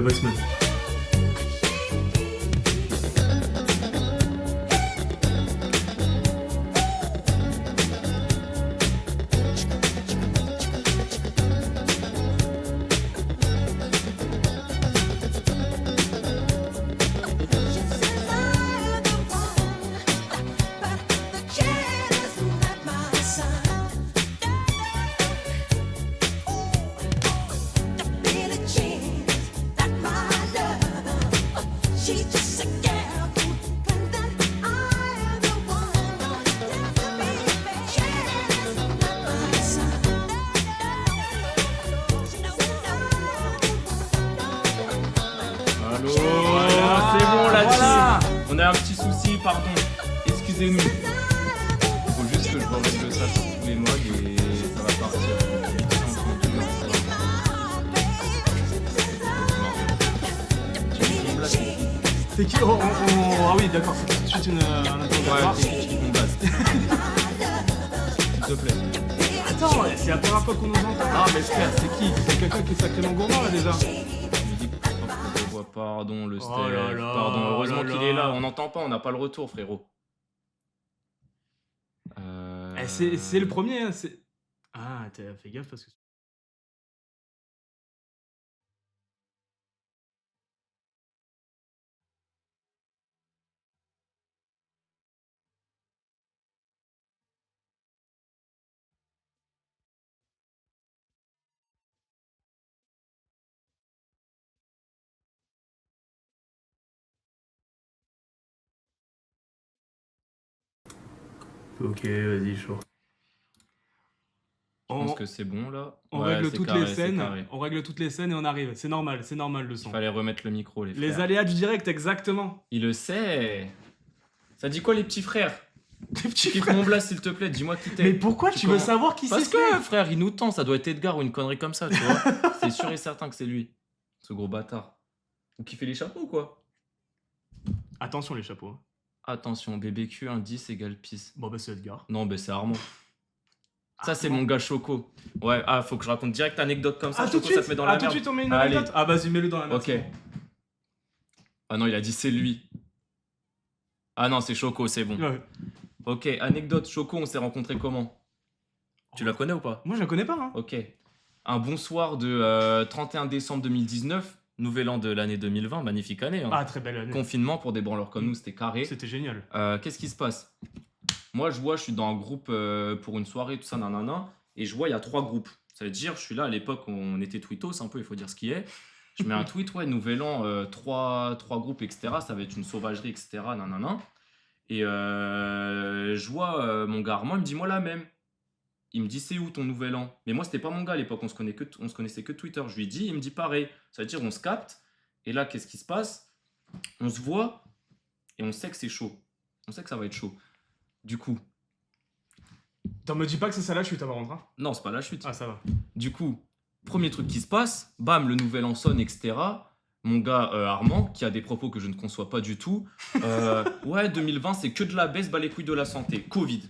Weissman. Un petit souci, pardon, excusez-nous. Faut juste que je remette ça sur tous les modes et ça va partir. C'est qui Ah oui, d'accord, c'est tout de suite un interrogatoire. Ouais, c'est qui qu'on base. S'il te plaît. Attends, c'est la première fois qu'on nous entend. Ah, mais frère, c'est qui? C'est quelqu'un qui est sacrément gourmand là déjà. Pardon, le Steph. Oh là là, Pardon, heureusement oh là qu'il est là. là. On n'entend pas, on n'a pas le retour, frérot. C'est le premier, hein, c'est... Ah, t'as fait gaffe parce que... Ok, vas-y, chaud. Je pense que c'est bon là. On Ouais, règle c'est toutes carré, les c'est scènes, carré. on règle toutes les scènes et on arrive. C'est normal le son. Il fallait remettre le micro, les frères. Les aléas du direct, exactement. Il le sait. Ça dit quoi, les petits frères? Les petits Kiffe frères. mon blast, s'il te plaît, dis-moi qui t'es. Mais pourquoi tu veux comment- savoir qui c'est? Parce que, frère, il nous tend, ça doit être Edgar ou une connerie comme ça, tu vois. C'est sûr et certain que c'est lui, ce gros bâtard. Vous kiffez les chapeaux ou quoi? Attention les chapeaux. Attention, BBQ, indice égale pisse. Bon bah c'est Edgar. Non, bah c'est Armand. Ça, c'est mon gars Choco. Ouais, ah, faut que je raconte direct anecdote comme ça. Ah tout de Choco, ça suite te met dans la tout de merde. suite on met une Allez. anecdote. Ah vas-y mets-le dans la merde. Ok. Ah non, il a dit c'est lui. Ah non, c'est Choco, c'est bon. Ouais. Ok, anecdote, Choco, on s'est rencontrés comment? Tu la connais ou pas? Moi je la connais pas hein. Ok. Un bon soir de 31 décembre 2019, nouvel an de l'année 2020, magnifique année. Hein. Ah très belle année. Confinement pour des branleurs comme nous, c'était carré. C'était génial. Qu'est-ce qui se passe? Moi, je suis dans un groupe pour une soirée, tout ça, nanana, et je vois, il y a 3 groupes. Ça veut dire, je suis là à l'époque, on était tweetos un peu, il faut dire ce qui est. Je mets un tweet, ouais, nouvel an, 3 groupes, etc. Ça va être une sauvagerie, etc. Nanana. Et je vois mon gars Armand, il me dit, moi la même. Il me dit, c'est où ton nouvel an? Mais moi, c'était pas mon gars à l'époque, on se connaissait que de Twitter. Je lui dis, il me dit pareil. Ça veut dire, on se capte. Et là, qu'est-ce qui se passe? On se voit et on sait que c'est chaud. On sait que ça va être chaud. Du coup, T'en me dis pas que c'est ça la chute avant rentrer. Hein. non, c'est pas la chute. Ah ça va. Du coup, premier truc qui se passe, bam, le nouvel an sonne, etc. mon gars Armand, qui a des propos que je ne conçois pas du tout. Ouais, 2020, c'est que de la baisse, bas les couilles de la santé. Covid.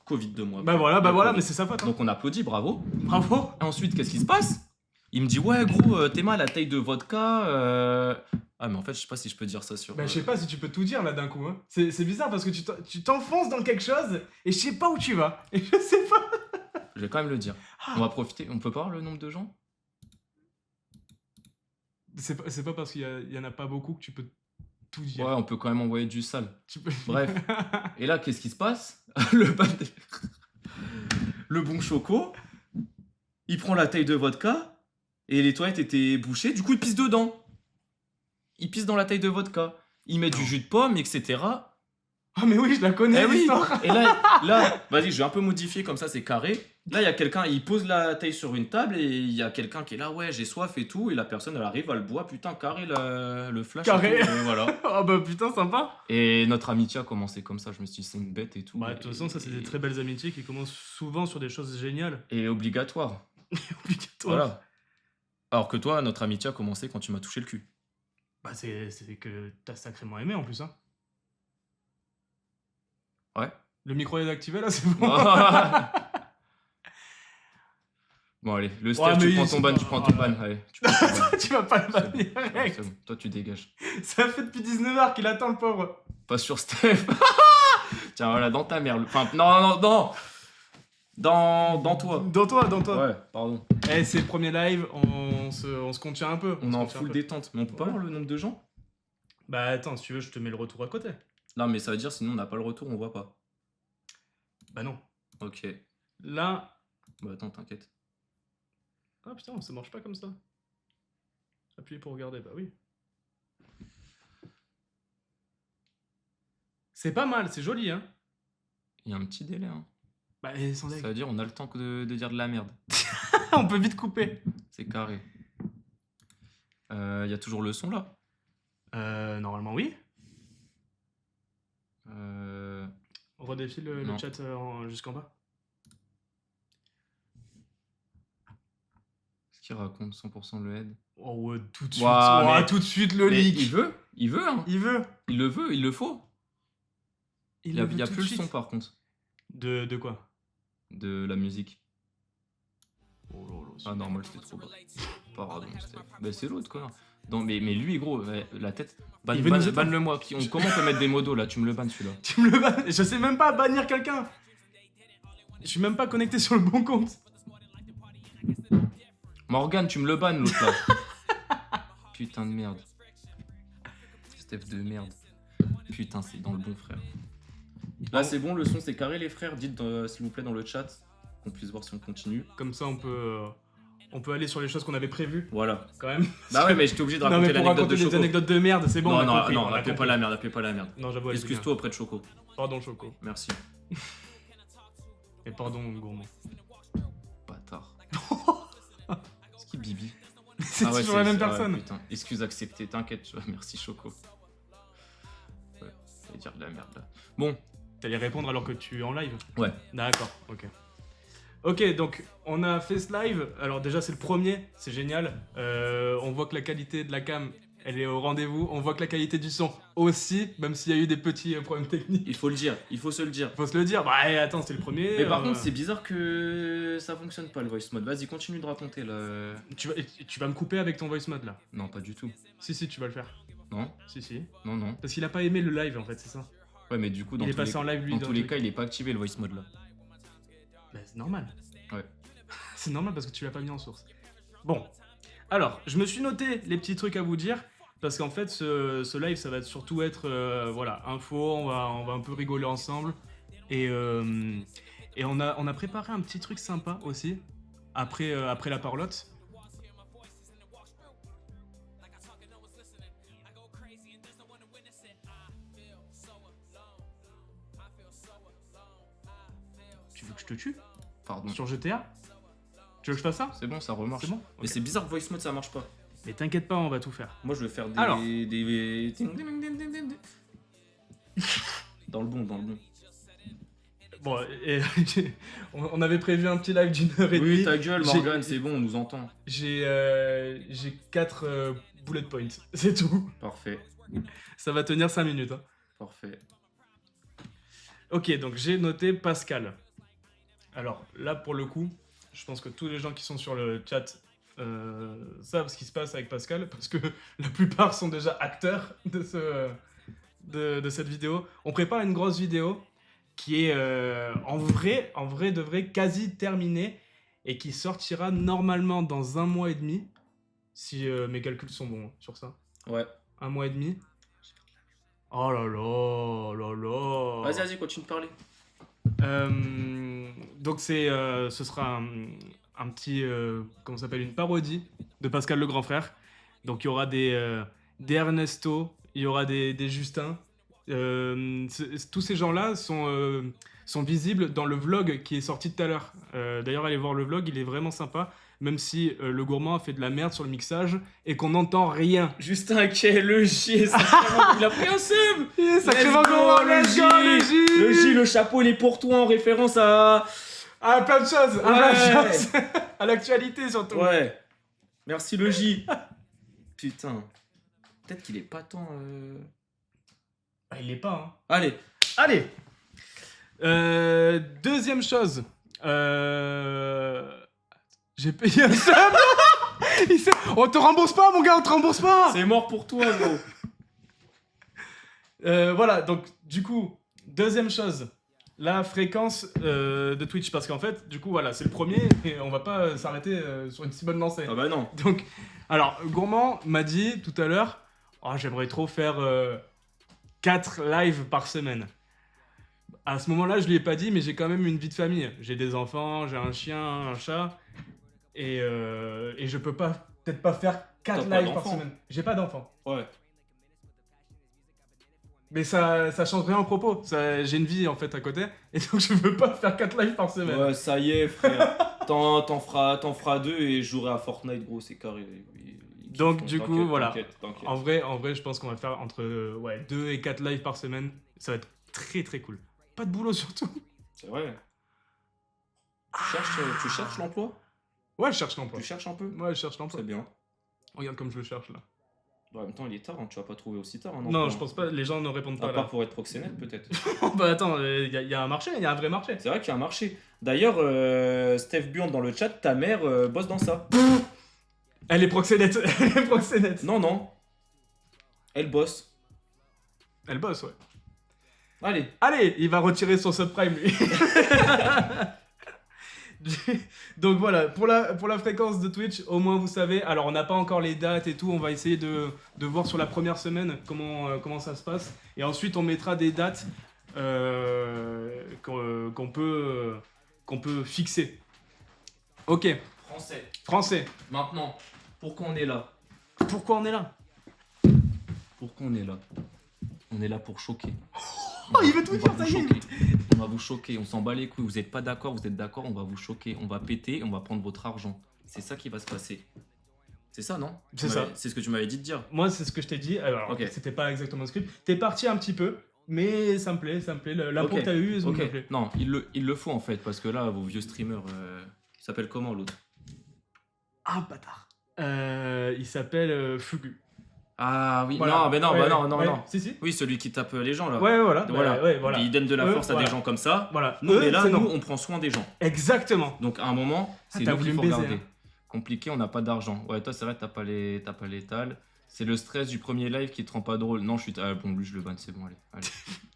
Covid de moi. Bah voilà, Covid. mais c'est sa faute. Hein. Donc on applaudit, bravo. Bravo. Et ensuite, qu'est-ce qui se passe? Il me dit, ouais, gros, t'es mal à la taille de vodka. Ah, mais en fait, je sais pas si je peux dire ça sur. Bah je sais pas si tu peux tout dire là d'un coup. Hein. C'est bizarre parce que tu t'enfonces dans quelque chose et je sais pas où tu vas. Et je sais pas. Je vais quand même le dire. Ah. On va profiter. On peut pas voir le nombre de gens? C'est pas parce qu'il y en a pas beaucoup que tu peux tout dire. Ouais, on peut quand même envoyer du sale. Tu peux... Bref. Et là, qu'est-ce qui se passe? Le le bon Choco, il prend la taille de vodka et les toilettes étaient bouchées. Du coup, il pisse dedans. Il pisse dans la taille de vodka. Il met du jus de pomme, etc. Ah mais oui, je la connais Eh oui. l'histoire. Et là, vas-y, je vais un peu modifier comme ça, c'est carré. Là, il y a quelqu'un, il pose la taille sur une table et il y a quelqu'un qui est là, ouais, j'ai soif et tout. Et la personne, elle arrive, elle boit, putain, carré le flash. et Carré. tout, et voilà. Oh bah putain, sympa. Et notre amitié a commencé comme ça. Je me suis dit, c'est une bête et tout. Bah de toute façon, ça c'est des très belles amitiés qui commencent souvent sur des choses géniales. Et obligatoire. Obligatoire. Voilà. Alors que toi, notre amitié a commencé quand tu m'as touché le cul. Bah c'est que t'as sacrément aimé en plus hein. Ouais. Le micro est activé là, c'est bon. Bon, allez, le Ouais, Steph, mais tu prends c'est ton ban, pas- tu prends ton ban. Allez, tu prends ton ban. Tu vas pas le C'est bon. bannir, Ouais, mec. c'est bon. Toi, tu dégages. Ça fait depuis 19h qu'il attend le pauvre. Pas sur Steph. Tiens, voilà, dans ta mère. Enfin, non. Dans toi. Dans toi. Ouais, pardon. Eh, c'est le premier live, on se contient un peu. On est se en contient un full peu. détente. Mais on peut pas Ouais. voir le nombre de gens? Bah attends, si tu veux, je te mets le retour à côté. Non, mais ça veut dire sinon on n'a pas le retour, on voit pas. Bah non. Ok. Là. Bah attends, t'inquiète. Ah putain, ça marche pas comme ça. Appuyez pour regarder, bah oui. C'est pas mal, c'est joli, hein. Il y a un petit délai, hein. Bah, et sans Ça deck. veut dire on a le temps de dire de la merde. On peut vite couper. C'est carré. Il y a toujours le son là. Normalement, oui. Est-ce On redéfile le Non. chat jusqu'en bas. qu'il raconte 100% le head? Oh ouais, tout de suite. Ouah, Ouah, mais- tout de suite le Mais leak. il veut, hein. Il veut. Il le veut, il le faut. Il y a, le veut y a tout plus de le son suite. par contre De quoi? de la musique. Oh là là, Ah normal, c'était trop bas. Pardon, c'était. Bah c'est l'autre quoi. Non mais lui gros, la tête. Il veut nous éteindre. Banne-le moi. Comment on peut mettre des modos là? Tu me le bannes celui-là. Tu me le bannes. Je sais même pas bannir quelqu'un. Je suis même pas connecté sur le bon compte. Morgane, tu me le bannes l'autre là. Putain de merde. Steph de merde. Putain, c'est dans le bon frère. Là c'est bon, le son c'est carré les frères. Dites s'il vous plaît dans le chat qu'on puisse voir si on continue. Comme ça, on peut aller sur les choses qu'on avait prévues Voilà. quand même. Bah ouais, mais j'étais obligé de Non, raconter mais pour l'anecdote de raconter des Choco. anecdotes de merde, c'est bon. on a non, compris, non, on a appelez compris. pas la merde, appelez pas la merde. Non, j'avoue. elle est Excuse-toi auprès de Choco. bien. Pardon, Choco. Merci. Et pardon, Gourmand. Bâtard. C'est qui Bibi? C'est Ah ouais, toujours la même ouais, personne. putain. Excuse acceptée, t'inquiète. Merci Choco. Ouais, ça veut dire de la merde là. Bon, T'allais répondre alors que tu es en live. ouais. D'accord, ok. Ok, donc on a fait ce live. Alors déjà c'est le premier, c'est génial. On voit que la qualité de la cam, elle est au rendez-vous. On voit que la qualité du son aussi, même s'il y a eu des petits problèmes techniques. Il faut le dire, il faut se le dire. Faut se le dire. Bah attends, c'est le premier. Mais par contre, c'est bizarre que ça fonctionne pas le voice mode. Vas-y, continue de raconter là. tu vas me couper avec ton voice mode là. Non, pas du tout. Si, tu vas le faire. Non, Si. non. Parce qu'il a pas aimé le live en fait, c'est ça. Ouais, mais du coup, dans Il est tous passé les, en live lui. dans tous les cas, il est pas activé le voice mode là. Bah, c'est normal. Ouais. C'est normal parce que tu l'as pas mis en source. Bon, alors, je me suis noté les petits trucs à vous dire, parce qu'en fait, ce live, ça va surtout être, voilà, info, on va un peu rigoler ensemble, et on a préparé un petit truc sympa aussi, après la parlotte. Tu veux que je te tue Pardon. sur GTA? Tu veux que je fasse ça? C'est bon, ça remarche. C'est bon. Mais Ok. c'est bizarre, voice mode ça marche pas. Mais t'inquiète pas, on va tout faire. Moi je vais faire des. Alors. Dans le bon. Bon, et on avait prévu un petit live d'une heure et demie. Oui, ta gueule, J'ai- Morgane, c'est bon, on nous entend. J'ai 4 bullet point. C'est tout. Parfait. Ça va tenir 5 minutes. Hein. Parfait. Ok, donc j'ai noté Pascal. Alors là, pour le coup, je pense que tous les gens qui sont sur le chat savent ce qui se passe avec Pascal, parce que la plupart sont déjà acteurs de, de cette vidéo. On prépare une grosse vidéo qui est en vrai de vrai, quasi terminée, et qui sortira normalement dans 1 mois et demi, si mes calculs sont bons sur ça. Ouais. 1 mois et demi. Oh là là. Vas-y, continue de parler. Donc ce sera un petit, comment ça s'appelle, une parodie de Pascal le grand frère. Donc il y aura des Ernesto, il y aura des Justin. Tous ces gens-là sont visibles dans le vlog qui est sorti tout à l'heure. D'ailleurs, allez voir le vlog, il est vraiment sympa. Même si le gourmand a fait de la merde sur le mixage et qu'on n'entend rien. Justin, quel J, il a pris un seum. Sacrément gourmand, le J. Le J, le chapeau, il est pour toi en référence à plein de choses, à l'actualité surtout. Ouais. Merci le J. Putain. Peut-être qu'il est pas tant... Ah, il l'est pas, hein. Allez. Deuxième chose. J'ai payé un sub. On te rembourse pas, mon gars, on te rembourse pas. C'est mort pour toi, gros. Voilà, donc du coup, deuxième chose, la fréquence de Twitch, parce qu'en fait, du coup, voilà, c'est le premier et on va pas s'arrêter sur une si bonne lancée. Ah bah non. Donc, alors, Gourmand m'a dit tout à l'heure, oh, j'aimerais trop faire 4 lives par semaine. À ce moment-là, je lui ai pas dit, mais j'ai quand même une vie de famille. J'ai des enfants, j'ai un chien, un chat, et je peux peut-être pas faire 4 lives par semaine. J'ai pas d'enfants. Ouais. Mais ça change rien en propos. J'ai une vie en fait à côté, et donc je veux pas faire 4 lives par semaine. Ouais, ça y est, frère. T'en feras 2 et je jouerai à Fortnite, gros, c'est carré. Donc du coup, voilà. T'inquiète. En vrai, je pense qu'on va faire entre 2 et 4 lives par semaine. Ça va être très très cool. Pas de boulot surtout. C'est vrai. Tu cherches l'emploi? Ouais, je cherche l'emploi. Tu cherches un peu? Ouais, je cherche l'emploi. C'est bien. Regarde comme je le cherche là. En même temps, il est tard, hein. Tu vas pas trouver aussi tard. Non, je pense pas. Les gens ne répondent pas à part là. pour être proxénète, peut-être. Bah attends, il y a un marché, il y a un vrai marché. C'est vrai qu'il y a un marché. D'ailleurs, Steph Burn dans le chat, ta mère bosse dans ça. Elle est proxénète. Elle est proxénète. Non. Elle bosse. Elle bosse, ouais. Allez, il va retirer son subprime, lui. Donc voilà, pour la fréquence de Twitch, au moins vous savez. Alors on n'a pas encore les dates et tout, on va essayer de voir sur la première semaine comment ça se passe. Et ensuite on mettra des dates qu'on peut fixer. Ok. Français. Maintenant, pourquoi on est là? Pourquoi on est là? On est là pour choquer. Oh, il veut tout dire, ça y est. On va vous choquer, on s'en bat les couilles. Vous êtes pas d'accord, vous êtes d'accord, on va vous choquer. On va péter, on va prendre votre argent. C'est ça qui va se passer. C'est ça, non? C'est ça. C'est ce que tu m'avais dit de dire. Moi, c'est ce que je t'ai dit. Alors, okay. C'était pas exactement le script. T'es parti un petit peu, mais ça me plaît. L'impro que t'as eu, ça me plaît. Non, il le faut en fait, parce que là, vos vieux streamers, il s'appelle comment l'autre? Ah, bâtard. Il s'appelle Fugu. Ah oui, voilà. non. Si. Oui, celui qui tape les gens là. Ouais, voilà. Et il donne de la force à des gens comme ça. Voilà. Nous, on est là, on prend soin des gens. Exactement. Donc à un moment, c'est nous qu'il faut regarder. Hein. Compliqué, on n'a pas d'argent. Ouais, toi, c'est vrai, t'as pas l'étal. C'est le stress du premier live qui te rend pas drôle. Non, bon, lui, je le banne, c'est bon, allez.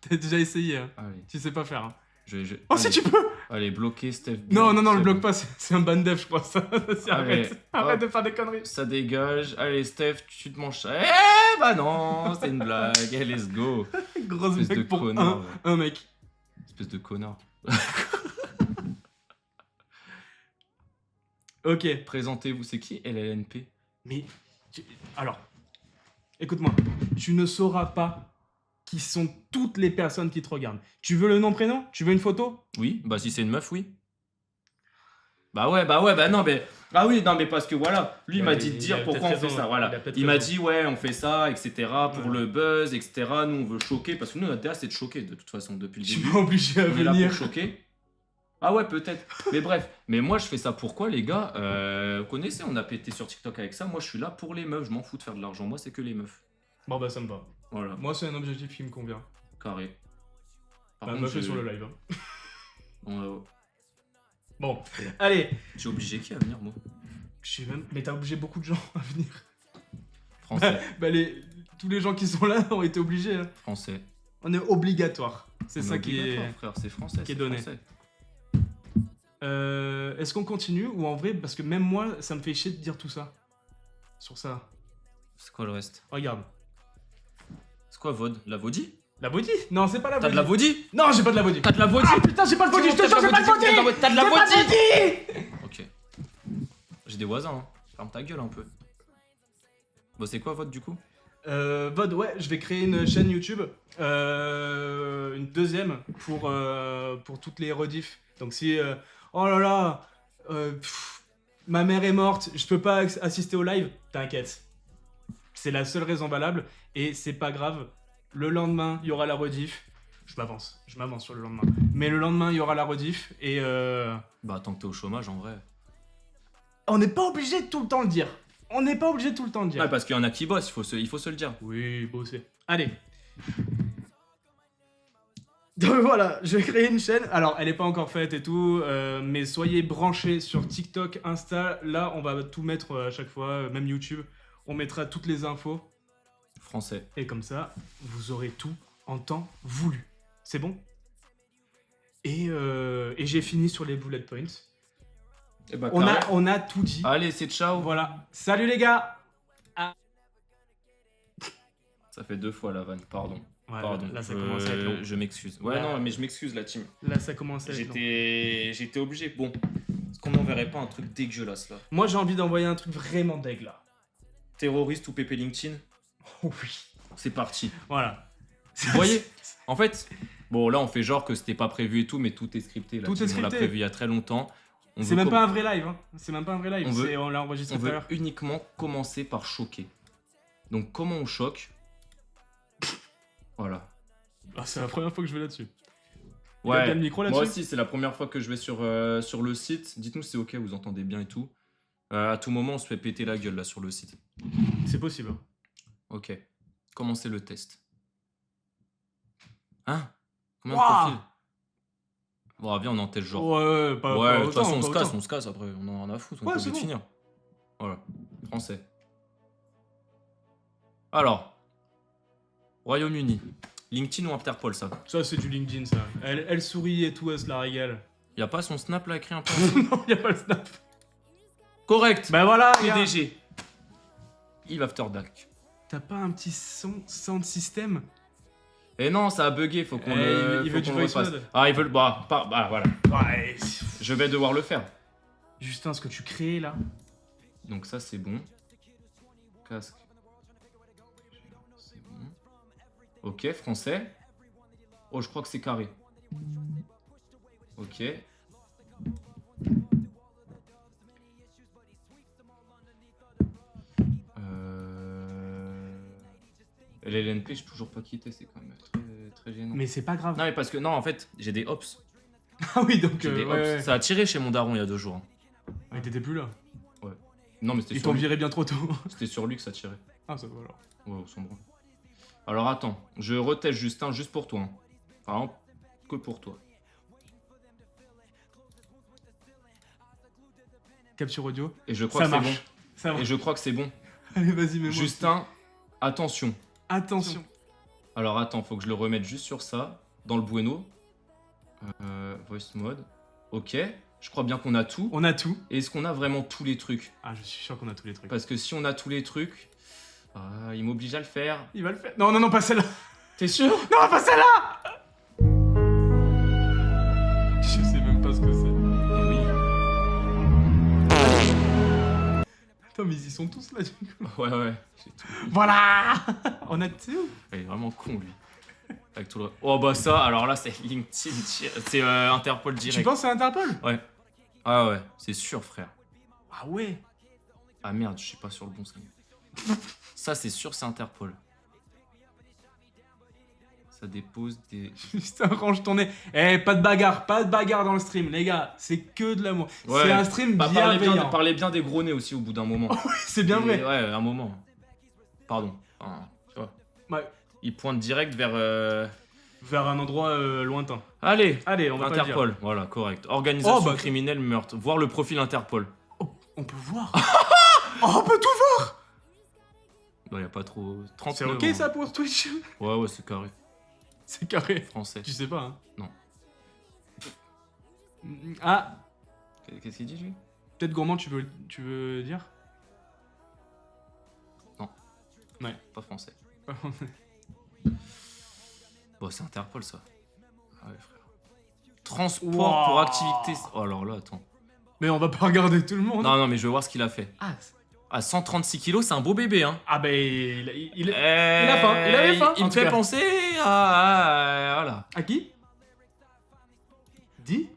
T'as déjà essayé, hein. Allez. Tu sais pas faire, hein. Oh, allez. Si tu peux. Allez, bloquer Steph. Non, le bloque pas, c'est un ban dev, je crois. Ça. Arrête de faire des conneries. Ça dégage. Allez, Steph, tu te manges ça. Bah non, c'est une blague. Hey, let's go. Grosse espèce mec de pour connard. Un mec. Espèce de connard. Ok. Présentez-vous, c'est qui LLNP? Mais, alors, écoute-moi. Tu ne sauras pas qui sont toutes les personnes qui te regardent. Tu veux le nom, prénom? Tu veux une photo? Oui, bah si c'est une meuf, oui. Bah non, mais... Ah oui, non, mais parce que voilà, lui il m'a dit de dire pourquoi on fait ça, voilà. Il m'a dit, ouais, on fait ça, etc., pour le buzz, etc., nous on veut choquer, parce que nous notre DA c'est de choquer, de toute façon, depuis le début. Tu m'as obligé à on est venir. là pour choquer. Ah ouais, peut-être. Mais bref, mais moi je fais ça pourquoi, les gars? Vous connaissez, on a pété sur TikTok avec ça. Moi je suis là pour les meufs, je m'en fous de faire de l'argent. Moi c'est que les meufs. Bon bah ça me va. Voilà, Moi c'est un objectif qui me convient. carré. Par Bah contre, me fait sur le live. Hein. euh, Bon, allez. j'ai obligé qui à venir, moi? Je sais même... Mais t'as obligé beaucoup de gens à venir. Français. Bah tous les gens qui sont là ont été obligés. Hein. Français. On est obligatoire. C'est On ça qui est... obligatoire, frère, c'est français. qui est c'est donné. français. Est-ce qu'on continue ou en vrai, parce que même moi, ça me fait chier de dire tout ça. Sur ça. C'est quoi le reste? Regarde. C'est quoi VOD? La VODI? La body? Non, c'est pas la T'as body. de la VODI? Non, j'ai pas de la body. T'as de la VODI? Ah putain, j'ai pas de body, je te jure, j'ai pas de body. T'as de la J'ai pas de VODI? body. Ok. J'ai des voisins, hein. Ferme ta gueule un peu. Bon, c'est quoi VOD du coup? VOD, ouais, je vais créer une chaîne YouTube. Une deuxième pour toutes les rediffs. Donc si... oh là là, ma mère est morte, je peux pas assister au live, t'inquiète. C'est la seule raison valable et c'est pas grave. Le lendemain, il y aura la rediff. Je m'avance sur le lendemain. Mais le lendemain, il y aura la rediff et Bah, tant que t'es au chômage en vrai. on n'est pas obligé de tout le temps le dire. On n'est pas obligé de tout le temps le dire. Ouais, parce qu'il y en a qui bossent, il faut se le dire. Oui, bosser. Allez. Donc voilà, je vais créer une chaîne. Alors, elle n'est pas encore faite et tout, mais soyez branchés sur TikTok, Insta. Là, on va tout mettre à chaque fois, même YouTube. On mettra toutes les infos. Français. Et comme ça, vous aurez tout en temps voulu. C'est bon? Et j'ai fini sur les bullet points. Et bah, On a tout dit. Allez, c'est ciao. Voilà. Salut les gars! Ça fait 2 fois la vanne, pardon. Ouais, Pardon. là, ça commence à être long. Je m'excuse. Ouais, Là- non, mais je m'excuse, la team. Là, ça commence à être long. J'étais obligé. Bon, est-ce qu'on n'enverrait pas un truc dégueulasse là? Moi, j'ai envie d'envoyer un truc vraiment deg là. Terroriste ou Pépé LinkedIn? Oh oui. C'est parti. Voilà. Vous voyez? En fait, bon, là, on fait genre que c'était pas prévu et tout, mais tout est scripté. La Tout team, est on l'a scripté. prévu il y a très longtemps. C'est même pas un vrai live. Hein. C'est même pas un vrai live. On l'a enregistré On tout à veut l'heure. uniquement commencer par choquer. Donc, comment on choque? Voilà. Ah, c'est la première fois que je vais là-dessus. Il a Ouais, bien le micro moi là-dessus. aussi, c'est la première fois que je vais sur le site. Dites-nous si c'est ok, vous entendez bien et tout. À tout moment, on se fait péter la gueule là sur le site. C'est possible. Hein. Ok. Commencez le test. Hein? Combien Ouah. de profils? Bon, viens, on en teste genre. Ouais, pas Ouais, de autant, toute façon, pas autant. on se casse après. On en a rien à foutre, on Ouais, est c'est obligé de bon. finir. Voilà. Français. Alors. Royaume-Uni. LinkedIn ou Interpol, ça? Ça, c'est du LinkedIn, ça. Elle sourit et tout, elle se la régale. Y a pas son snap là écrit un peu? Non, y a pas le snap. Correct. Bah voilà, gars. PDG. Yves After Dark. T'as pas un petit sound system? Et non, ça a bugué, faut qu'on le. il faut veut du qu'on le voice refasse. mode. Ah, ils veulent. Bah, voilà. Ouais. Je vais devoir le faire. Justin, ce que tu crées là. Donc, ça, c'est bon. Casque. C'est bon. Ok, français. Oh, je crois que c'est carré. Ok. LLNP, j'ai toujours pas quitté, c'est quand même très gênant. Mais c'est pas grave. Non, mais parce que, non, en fait, j'ai des hops. Ah oui, donc. J'ai des hops. Ouais. Ça a tiré chez mon daron il y a 2 jours. Hein. Mais t'étais plus là. Non, mais c'était Ils sur t'ont lui. viré bien trop tôt. C'était sur lui que ça tirait. Ah, ça va alors. Ouais, on s'en branle. Alors attends, je reteste Justin juste pour toi. Hein. Enfin, que pour toi. Capture audio. Et je crois Ça que c'est marche. bon. Ça marche. Et je crois que c'est bon. Allez, vas-y, mets-moi. Justin, attention. Attention. Alors attends, faut que je le remette juste sur ça, dans le bueno. Voice mode. Ok. Je crois bien qu'on a tout. On a tout. Et est-ce qu'on a vraiment tous les trucs? Ah, je suis sûr qu'on a tous les trucs. Parce que si on a tous les trucs, il m'oblige à le faire. Il va le faire. Non, non, non, pas celle-là. T'es sûr? Non, pas celle-là. Je sais même pas ce que c'est. Eh oui. Attends, mais ils y sont tous là, du coup. Ouais. J'ai tout. Voilà. On a tout. Il est vraiment con lui. Avec tout le... Oh bah ça, alors là c'est LinkedIn, c'est Interpol direct. Tu penses à Interpol? Ouais. Ah ouais, c'est sûr frère. Ah ouais. Ah merde, je suis pas sur le bon signe. Ça c'est sûr, c'est Interpol. Ça dépose des... Putain, range ton nez. Eh, pas de bagarre dans le stream, les gars. C'est que de l'amour. Ouais, C'est un stream bienveillant. Parlez bien des gros nez aussi au bout d'un moment. C'est bien vrai. Ouais, un moment. Pardon. Enfin, tu vois. Ouais. Il pointe direct vers... Vers un endroit lointain. Allez, Allez, on va Interpol. pas le dire. Voilà, correct. Organisation Oh, criminelle, meurtre. Voir le profil Interpol. Oh, on peut voir. Oh, on peut tout voir. Bah, y a pas trop... C'est 39 ok ans. ça pour Twitch? Ouais, c'est carré. C'est carré. Français. Tu sais pas, hein? Non. Ah, Qu'est-ce qu'il dit, lui? peut-être gourmand, tu veux dire? Non. Ouais. Pas français. Bon, c'est Interpol, ça. Ah ouais, frère. Transport Wow. pour activité... Oh, alors là, attends. Mais on va pas regarder tout le monde. Non, mais je veux voir ce qu'il a fait. Ah, À 136 kilos, c'est un beau bébé, hein. ah ben, il a faim. Il avait faim. Il en me tout fait cas. penser à... Voilà. À qui? Dis.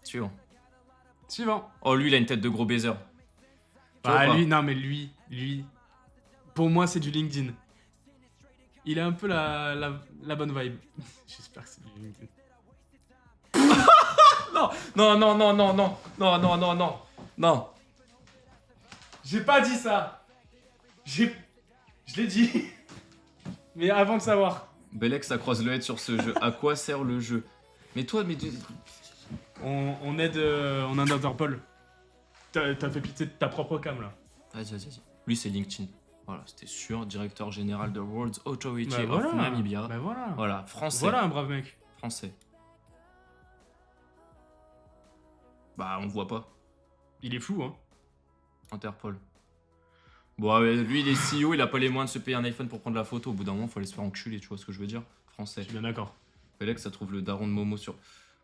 Suivant. Suivant. Oh, lui, il a une tête de gros baiser. Tu vois Ah, pas lui, non, mais lui. Pour moi, c'est du LinkedIn. Il a un peu la bonne vibe. J'espère que c'est du LinkedIn. Non. J'ai pas dit ça. Je l'ai dit. Mais avant de savoir. Belek, ça croise le head sur ce jeu. À quoi sert le jeu? Mais toi, mais... On aide Interpol. T'as fait pitié de ta propre cam là. Vas-y. Lui, c'est LinkedIn. Voilà, c'était sûr. Directeur général de World Authority Bah of voilà. Namibia. Bah voilà. Voilà, français. Voilà un brave mec. Français. Bah, on voit pas. Il est fou, hein. Interpol. Bon, lui, il est CEO, il a pas les moyens de se payer un iPhone pour prendre la photo. Au bout d'un moment, faut aller se faire enculer, tu vois ce que je veux dire? Français. Je suis bien d'accord. Belek, ça trouve le daron de Momo sur...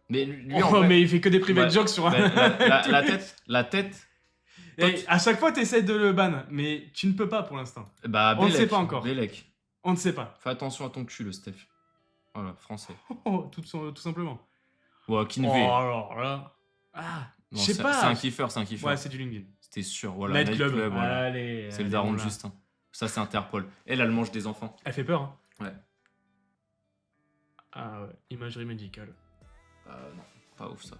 Mais lui, Oh, en vrai... mais il fait que des private Ouais, jokes sur un. la tête... Et à chaque fois, t'essaies de le ban, mais tu ne peux pas pour l'instant. Bah, On ne Belek, sait pas encore. Belek. On ne sait pas. Fais attention à ton cul, le Steph. Voilà, français. Oh, tout simplement. Ouais, Oh, Kinvé. alors là. Ah, je Non, sais c'est pas. un kiffeur. Ouais, c'est du LinkedIn. C'était sûr, voilà. Night Club. voilà. Allez. C'est le daron de Justin. Ça, c'est Interpol. Elle mange des enfants. Elle fait peur, hein. Ouais. Ah ouais, imagerie médicale. Non, pas ouf ça.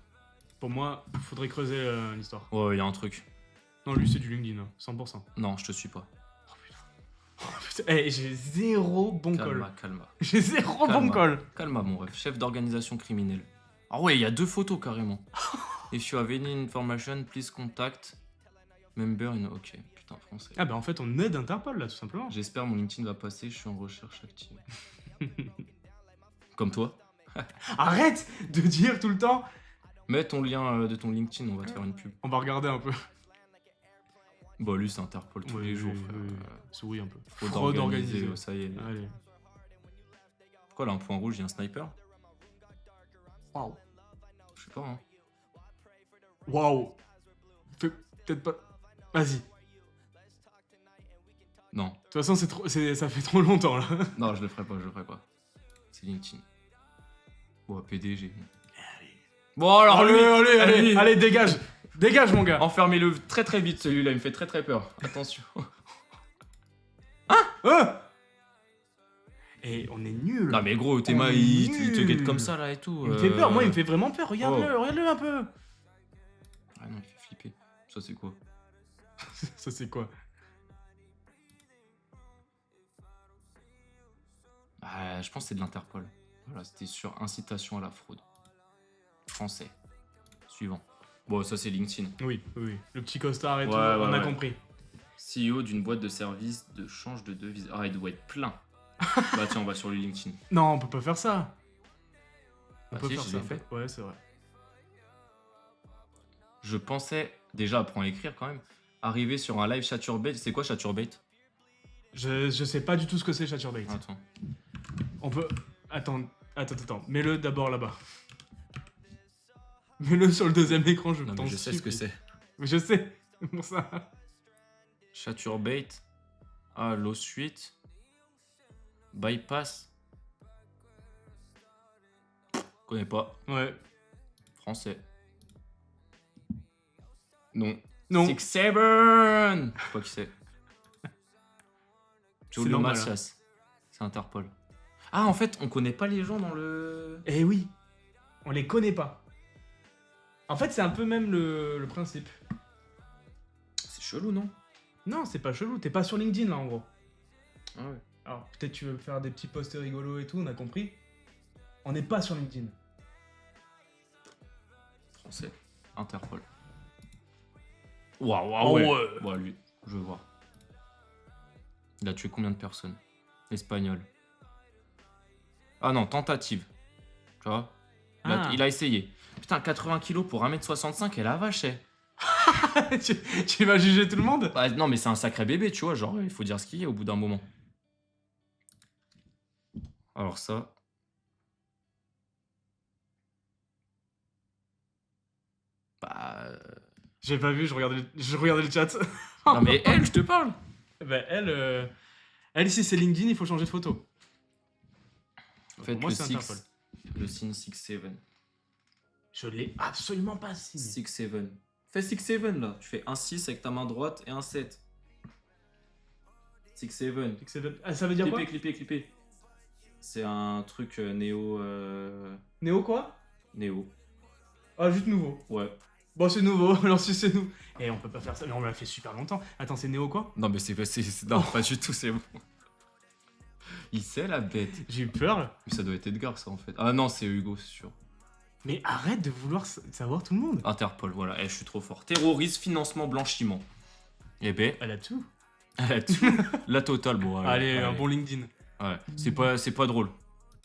Pour moi, faudrait creuser l'histoire. Ouais, il y a un truc. Non, lui, c'est du LinkedIn, hein, 100%. Non, je te suis pas. Oh, putain. Eh, j'ai zéro bon call. Calma. J'ai zéro bon call. Calma, mon ref. Chef d'organisation criminelle. Ah ouais, il y a 2 photos carrément. If you have any information, please contact member in... Ok, putain, français. Ah bah en fait, on aide Interpol, là, tout simplement. J'espère mon LinkedIn va passer, je suis en recherche active. Comme toi. Arrête de dire tout le temps. Mets ton lien de ton LinkedIn, on va te faire une pub. On va regarder un peu. Bon, lui, c'est Interpol tous les jours, frère. Souris un peu. Fraude organisée, ça y est. Allez. Pourquoi là, un point rouge, il y a un sniper? Waouh. Je sais pas, hein. Waouh. Peut-être pas. Vas-y. Non. De toute façon, ça fait trop longtemps, là. Non, je le ferai pas. C'est LinkedIn. Bon, PDG. Bon, alors Allez, dégage. Dégage, mon gars. Enfermez-le très très vite, celui-là, il me fait très très peur. Attention. Et on est nuls. Non mais gros, Théma, On est il te nuls. guette comme ça là et tout. Il me fait peur, moi il me fait vraiment peur, regarde-le un peu. Ah non, il fait flipper. Ça c'est quoi? Ça c'est quoi? Je pense que c'est de l'Interpol. Voilà, c'était sur incitation à la fraude. Français. Suivant. Bon, ça c'est LinkedIn. Oui. Le petit costard et tout, Ouais, on a ouais. compris. CEO d'une boîte de service de change de devise. Ah, il doit être plein. Bah tiens, on va sur le LinkedIn. Non, on peut pas faire ça. On Bah peut si, faire je ça. l'ai fait. Ouais, c'est vrai. Je pensais, déjà apprends à écrire quand même, arriver sur un live Chaturbate. C'est quoi Chaturbate? Je sais pas du tout ce que c'est Chaturbate. Attends. On peut... Attends. Mets-le d'abord là-bas. Mets-le sur le deuxième écran, je Non, t'en mais je sais ce que supplie. c'est. Mais je sais, c'est pour ça. Chaturbate. Ah, Low Suite. Bypass. Connais pas. Ouais. Français. Non. Non. 6-7. Je sais pas qui c'est. C'est Julio normal, Macias. C'est Interpol. Ah, en fait, on connaît pas les gens dans le... Eh oui, on les connaît pas. En fait, c'est un peu même le principe. C'est chelou, non? Non, c'est pas chelou, t'es pas sur LinkedIn là en gros. Ah ouais. Alors peut-être tu veux faire des petits posts rigolos et tout, on a compris. On n'est pas sur LinkedIn. Français. Interpol. Waouh, Ah ouais. ouais. Ouais, lui, je veux voir. Il a tué combien de personnes? Espagnol. Ah non, tentative. Tu vois? Ah. Il a essayé. Putain, 80 kilos pour 1m65, et la vache, tu vas juger tout le monde? Bah, non, mais c'est un sacré bébé, tu vois. Genre, il faut dire ce qu'il y a au bout d'un moment. Alors ça... Bah... J'ai pas vu, je regardais le chat. Non, mais elle, je te parle. Bah elle si c'est LinkedIn, il faut changer de photo. Faites Pour moi, le c'est Interpol. 6. Le signe 6-7. Je l'ai absolument pas signé. 6-7. Fais 6-7 là. Tu fais un 6 avec ta main droite et un 7. 6-7. Ah, ça veut dire quoi? Clipper. C'est un truc néo. Néo quoi? Néo. Ah, juste nouveau. Ouais. Bon, c'est nouveau, alors si c'est nous. Et on peut pas faire ça, mais on l'a fait super longtemps. Attends, c'est Néo quoi? Non, mais non, pas du tout, c'est bon. Il sait la bête. J'ai eu peur là. Mais ça doit être Edgar, ça en fait. Ah non, c'est Hugo, c'est sûr. Mais arrête de vouloir savoir tout le monde. Interpol, voilà. Je suis trop fort. Terrorisme, financement, blanchiment. Eh ben, Elle a tout. la totale, bon. Allez, un bon LinkedIn. Ouais, c'est pas drôle.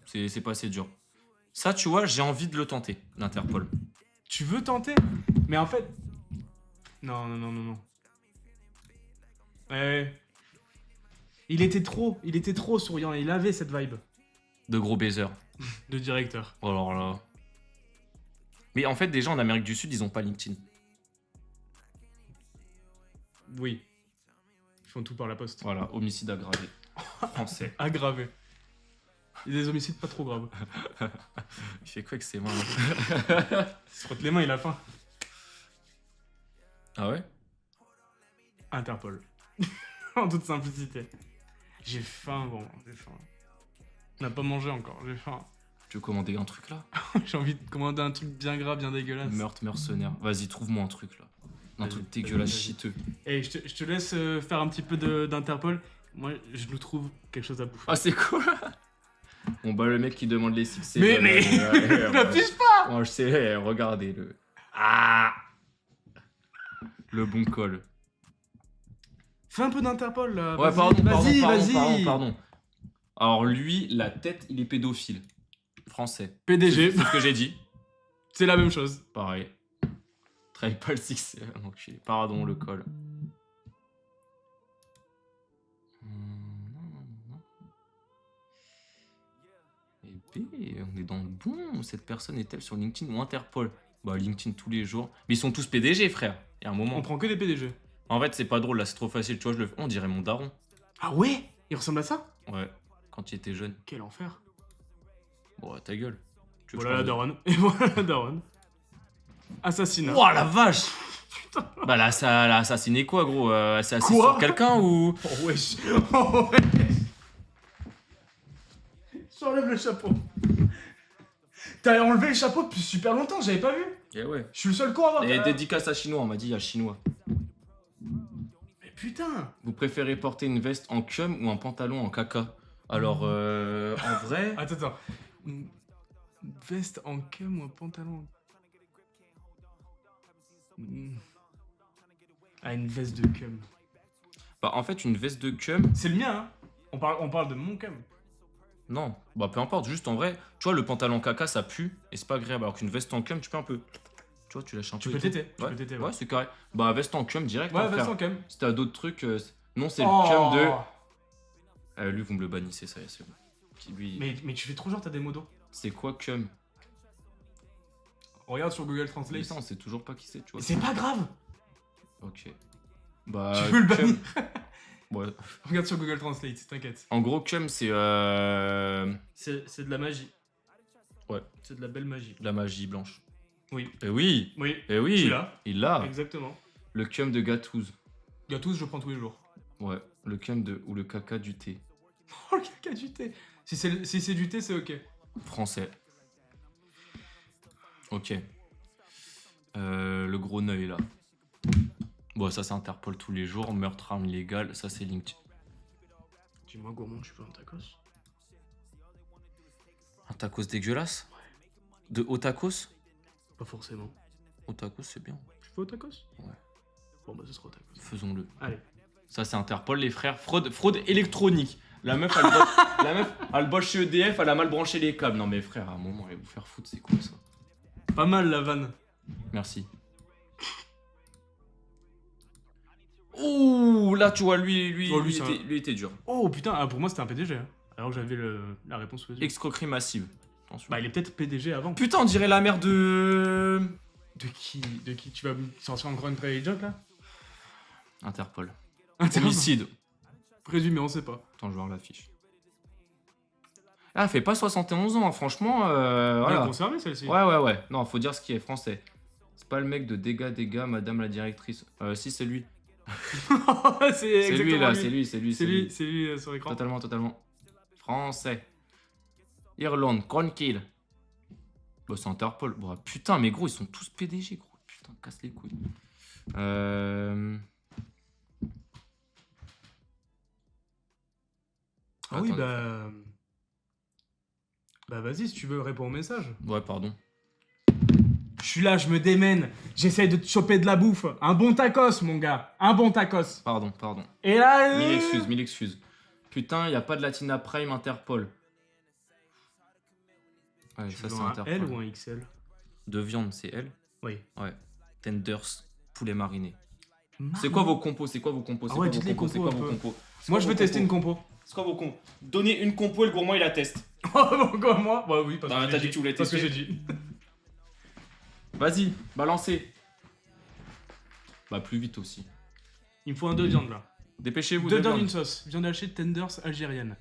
C'est pas assez dur. Ça, tu vois, j'ai envie de le tenter, l'Interpol. Tu veux tenter? Mais en fait... Non. Ouais. Il était trop souriant, il avait cette vibe De gros baisers. de directeur. Oh alors là. Mais en fait, déjà en Amérique du Sud, ils ont pas LinkedIn. Oui. Ils font tout par la poste. Voilà, homicide aggravé. Français. Aggravé. Il y a des homicides pas trop graves. Il fait quoi avec ses mains là? Il se frotte les mains, il a faim. Ah ouais? Interpol. En toute simplicité. J'ai faim, bon, j'ai faim. On n'a pas mangé encore, j'ai faim. Tu veux commander un truc là? J'ai envie de commander un truc bien gras, bien dégueulasse. Meurtre mercenaire. Vas-y, trouve-moi un truc là. Un truc dégueulasse, chiteux. Et je te laisse faire un petit peu d'Interpol. Moi, je nous trouve quelque chose à bouffer. Ah, c'est quoi? Bon, bah, le mec qui demande les 6 Mais n'affiche pas! Moi, je sais, regardez-le. Ah! Le bon col. Fais un peu d'Interpol là. Ouais, Vas-y. pardon. Alors, lui, la tête, il est pédophile. Français. PDG, C'est ce que j'ai dit. c'est la même chose. Pareil. Triple 6. Enculé. Pardon, le col. Eh ben, on est dans le bon. Cette personne est-elle sur LinkedIn ou Interpol? Bah, LinkedIn tous les jours. Mais ils sont tous PDG, frère. Il y a un moment. On prend que des PDG. En fait, c'est pas drôle, là, c'est trop facile. Tu vois, on dirait mon daron. Ah ouais? Il ressemble à ça? Ouais, quand il était jeune. Quel enfer. Bon, ta gueule. Tu veux que Voilà je la parle daronne. Et voilà la daronne. Assassinat. Ouah, la vache! Bah, là, elle a assassiné quoi, gros? Elle s'est assise Quoi sur quelqu'un ou. Oh wesh. Oh wesh. J'enlève le chapeau. T'as enlevé le chapeau depuis super longtemps, j'avais pas vu. Eh ouais. Je suis le seul con à avoir. Et dédicace à Chinois, on m'a dit, il y a Chinois. Mais putain. Vous préférez porter une veste en cum ou un pantalon en caca? Alors, en vrai. Attends. Une veste en cum ou un pantalon? Ah, une veste de cum. Bah, en fait, une veste de cum. C'est le mien, hein. On parle de mon cum. Non, bah peu importe, juste en vrai, tu vois, le pantalon caca ça pue et c'est pas agréable. Alors qu'une veste en cum, tu peux un peu. Tu vois, tu lâches un peu. Tu peux et tout. téter. Tu peux téter, Ouais, c'est carré. Bah, veste en cum direct. Ouais, hein, veste frère. en cum. Si t'as d'autres trucs. Non, c'est Oh. le cum de. Lui, vous me le bannissez, ça, c'est bon. Lui... Mais tu fais trop genre, t'as des mots d'eau. C'est quoi cum? Regarde sur Google Translate. Mais ça, on sait toujours pas qui c'est, tu vois. C'est pas grave. Ok. Bah. Tu peux le cum- bannir. Ouais. Regarde sur Google Translate, t'inquiète. En gros, cum, c'est. C'est de la magie. Ouais. C'est de la belle magie. La magie blanche. Oui. Eh oui! Oui. Eh oui! Tu l'as. Il l'a! Exactement. Le cum de Gatouze. Gatouze, je prends tous les jours. Ouais. Le cum de. Ou le caca du thé. Oh, le caca du thé. Si c'est du thé, c'est ok. Français. Ok. Le gros Neuil, là. Bon, ça, c'est Interpol tous les jours. Meurtre, arme illégale. Ça, c'est LinkedIn. Dis-moi, gourmand, tu veux un tacos? Un tacos dégueulasse? De haut tacos? Pas forcément. Au tacos, c'est bien. Tu veux au tacos? Ouais. Bon, bah, ce sera au tacos. Faisons-le. Allez. Ça, c'est Interpol, les frères. Fraude électronique. La meuf, elle bosse chez EDF, elle a mal branché les câbles. Non, mais frère, à un moment, allez vous faire foutre, c'est quoi ça? Pas mal, la vanne. Merci. Ouh, là, tu vois, lui était dur. Oh, putain, ah, pour moi, c'était un PDG. Hein. Alors que j'avais la réponse sous les yeux. Escroquerie massive. Attention. Bah, il est peut-être PDG avant. Putain, on dirait la mère de... De qui tu vas me sortir encore une prairie joke, là? Interpol. Attends, Homicide. présumé, on sait pas. Attends, je vais voir l'affiche. Ah, elle fait pas 71 ans, hein, franchement. Bien Voilà. conservé, celle-ci. Ouais. Non, faut dire ce qui est français. C'est pas le mec de dégâts, madame la directrice. Si, c'est lui. c'est lui, là, lui. c'est lui. C'est lui sur l'écran. Totalement. Français. Irlande, tranquille. Bah, c'est Interpol. Bah, putain, mais gros, ils sont tous PDG, gros. Putain, casse les couilles. Ah oui, Attends. bah vas-y, si tu veux répondre au message. Ouais, pardon. Je suis là, je me démène. J'essaye de te choper de la bouffe. Un bon tacos, mon gars. Un bon tacos. Pardon. Et là... Mille excuses. Putain, y a pas de Latina Prime Interpol. Ouais, Tu ça veux c'est un Interpol. L ou un XL? De viande, c'est elle. Oui. Ouais. Tenders, poulet mariné. C'est quoi vos compos? Ah ouais, dites les compos un peu. Moi, je veux tester une compo. C'est quoi vos compos? Donnez une compo et le gourmand il la teste. Oh, comme moi? Bah oui, parce Bah, que t'as j'ai dit que tu voulais Parce que tester. j'ai dit. Vas-y, balancez. Bah, plus vite aussi. Il me faut un 2 viande, là. Dépêchez-vous. 2 de viande, viande. une sauce. Viande hachée, tenders, algérienne.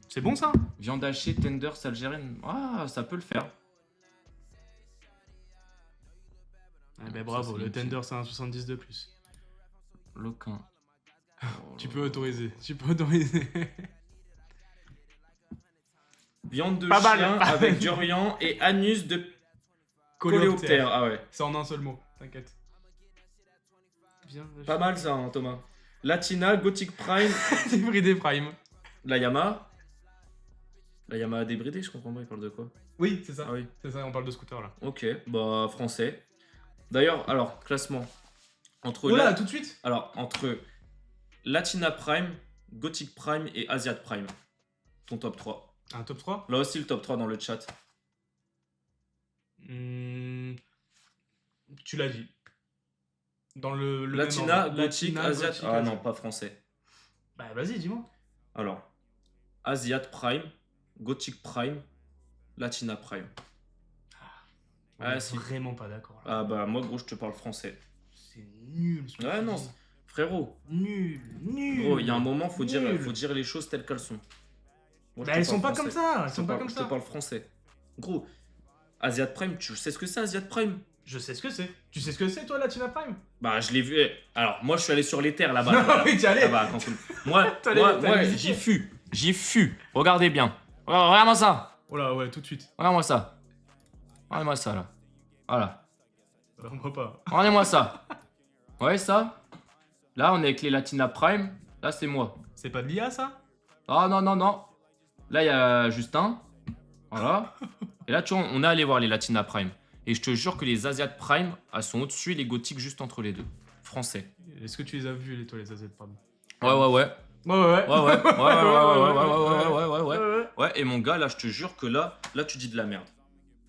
C'est bon, ça? Viande hachée, tenders, algérienne. Ah, ça peut le faire. Ah bah Ça, bravo, c'est le utile. tender, c'est un 70 de plus. Loquin. Tu peux autoriser. Viande de Pas mal, chien pas mal. avec durian et anus de Coléoptère. coléoptère. Ah ouais. C'est en un seul mot, t'inquiète. Bien. Pas mal ça, hein, Thomas. Latina, Gothic Prime, Débridé Prime. la Yamaha. La Yamaha débridée, je comprends pas, il parle de quoi? Oui, c'est ça. Ah oui. C'est ça, on parle de scooter là. Ok, bah français. D'ailleurs, alors, classement. Entre Oula, tout de suite. Alors, entre Latina Prime, Gothic Prime et Asiat Prime. Ton top 3. Un top 3. Là aussi, le top 3 dans le chat. Tu l'as dit. Dans le Latina, même ordre. Gothic, Latina, Asiat. Gothic, Ah Asiat. non, pas français. Bah vas-y, dis-moi. Alors, Asiat Prime, Gothic Prime, Latina Prime. On Ah, est si. vraiment pas d'accord là. Ah bah, moi, gros, je te parle français. C'est nul ce que Ouais, tu non, dis. frérot. Nul. Gros, il y a un moment, faut dire Nul. les choses telles qu'elles sont. Moi, je Bah te elles sont parle pas comme français. ça. Elles Je sont te pas parle- comme Je te ça. parle français. Gros, Asiat Prime, tu sais ce que c'est, Asiat Prime? Je sais ce que c'est. Tu sais ce que c'est toi, Latina Prime? Bah, je l'ai vu. Alors, moi, je suis allé sur les terres là-bas. Voilà. Oui, t'y allais. Là-bas, quand moi, T'allais visiter. j'y fus. Regardez bien. Regarde-moi ça. Oh là, ouais, tout de suite. Regarde-moi ça. Regardez-moi ça, là. Voilà. On voit pas. Regardez-moi ça. Ouais, ça. Là, on est avec les Latina Prime. Là, c'est moi. C'est pas de l'IA ça? Ah, non. Là, il y a Justin. Voilà. Et là, tu vois, on est allé voir les Latina Prime. Et je te jure que les Asiat Prime, elles sont au-dessus et les Gothiques juste entre les deux. Français. Est-ce que tu les as vus, toi, les AZ Prime? Ouais. Ouais. Ouais, et mon gars, là, je te jure que là, tu dis de la merde.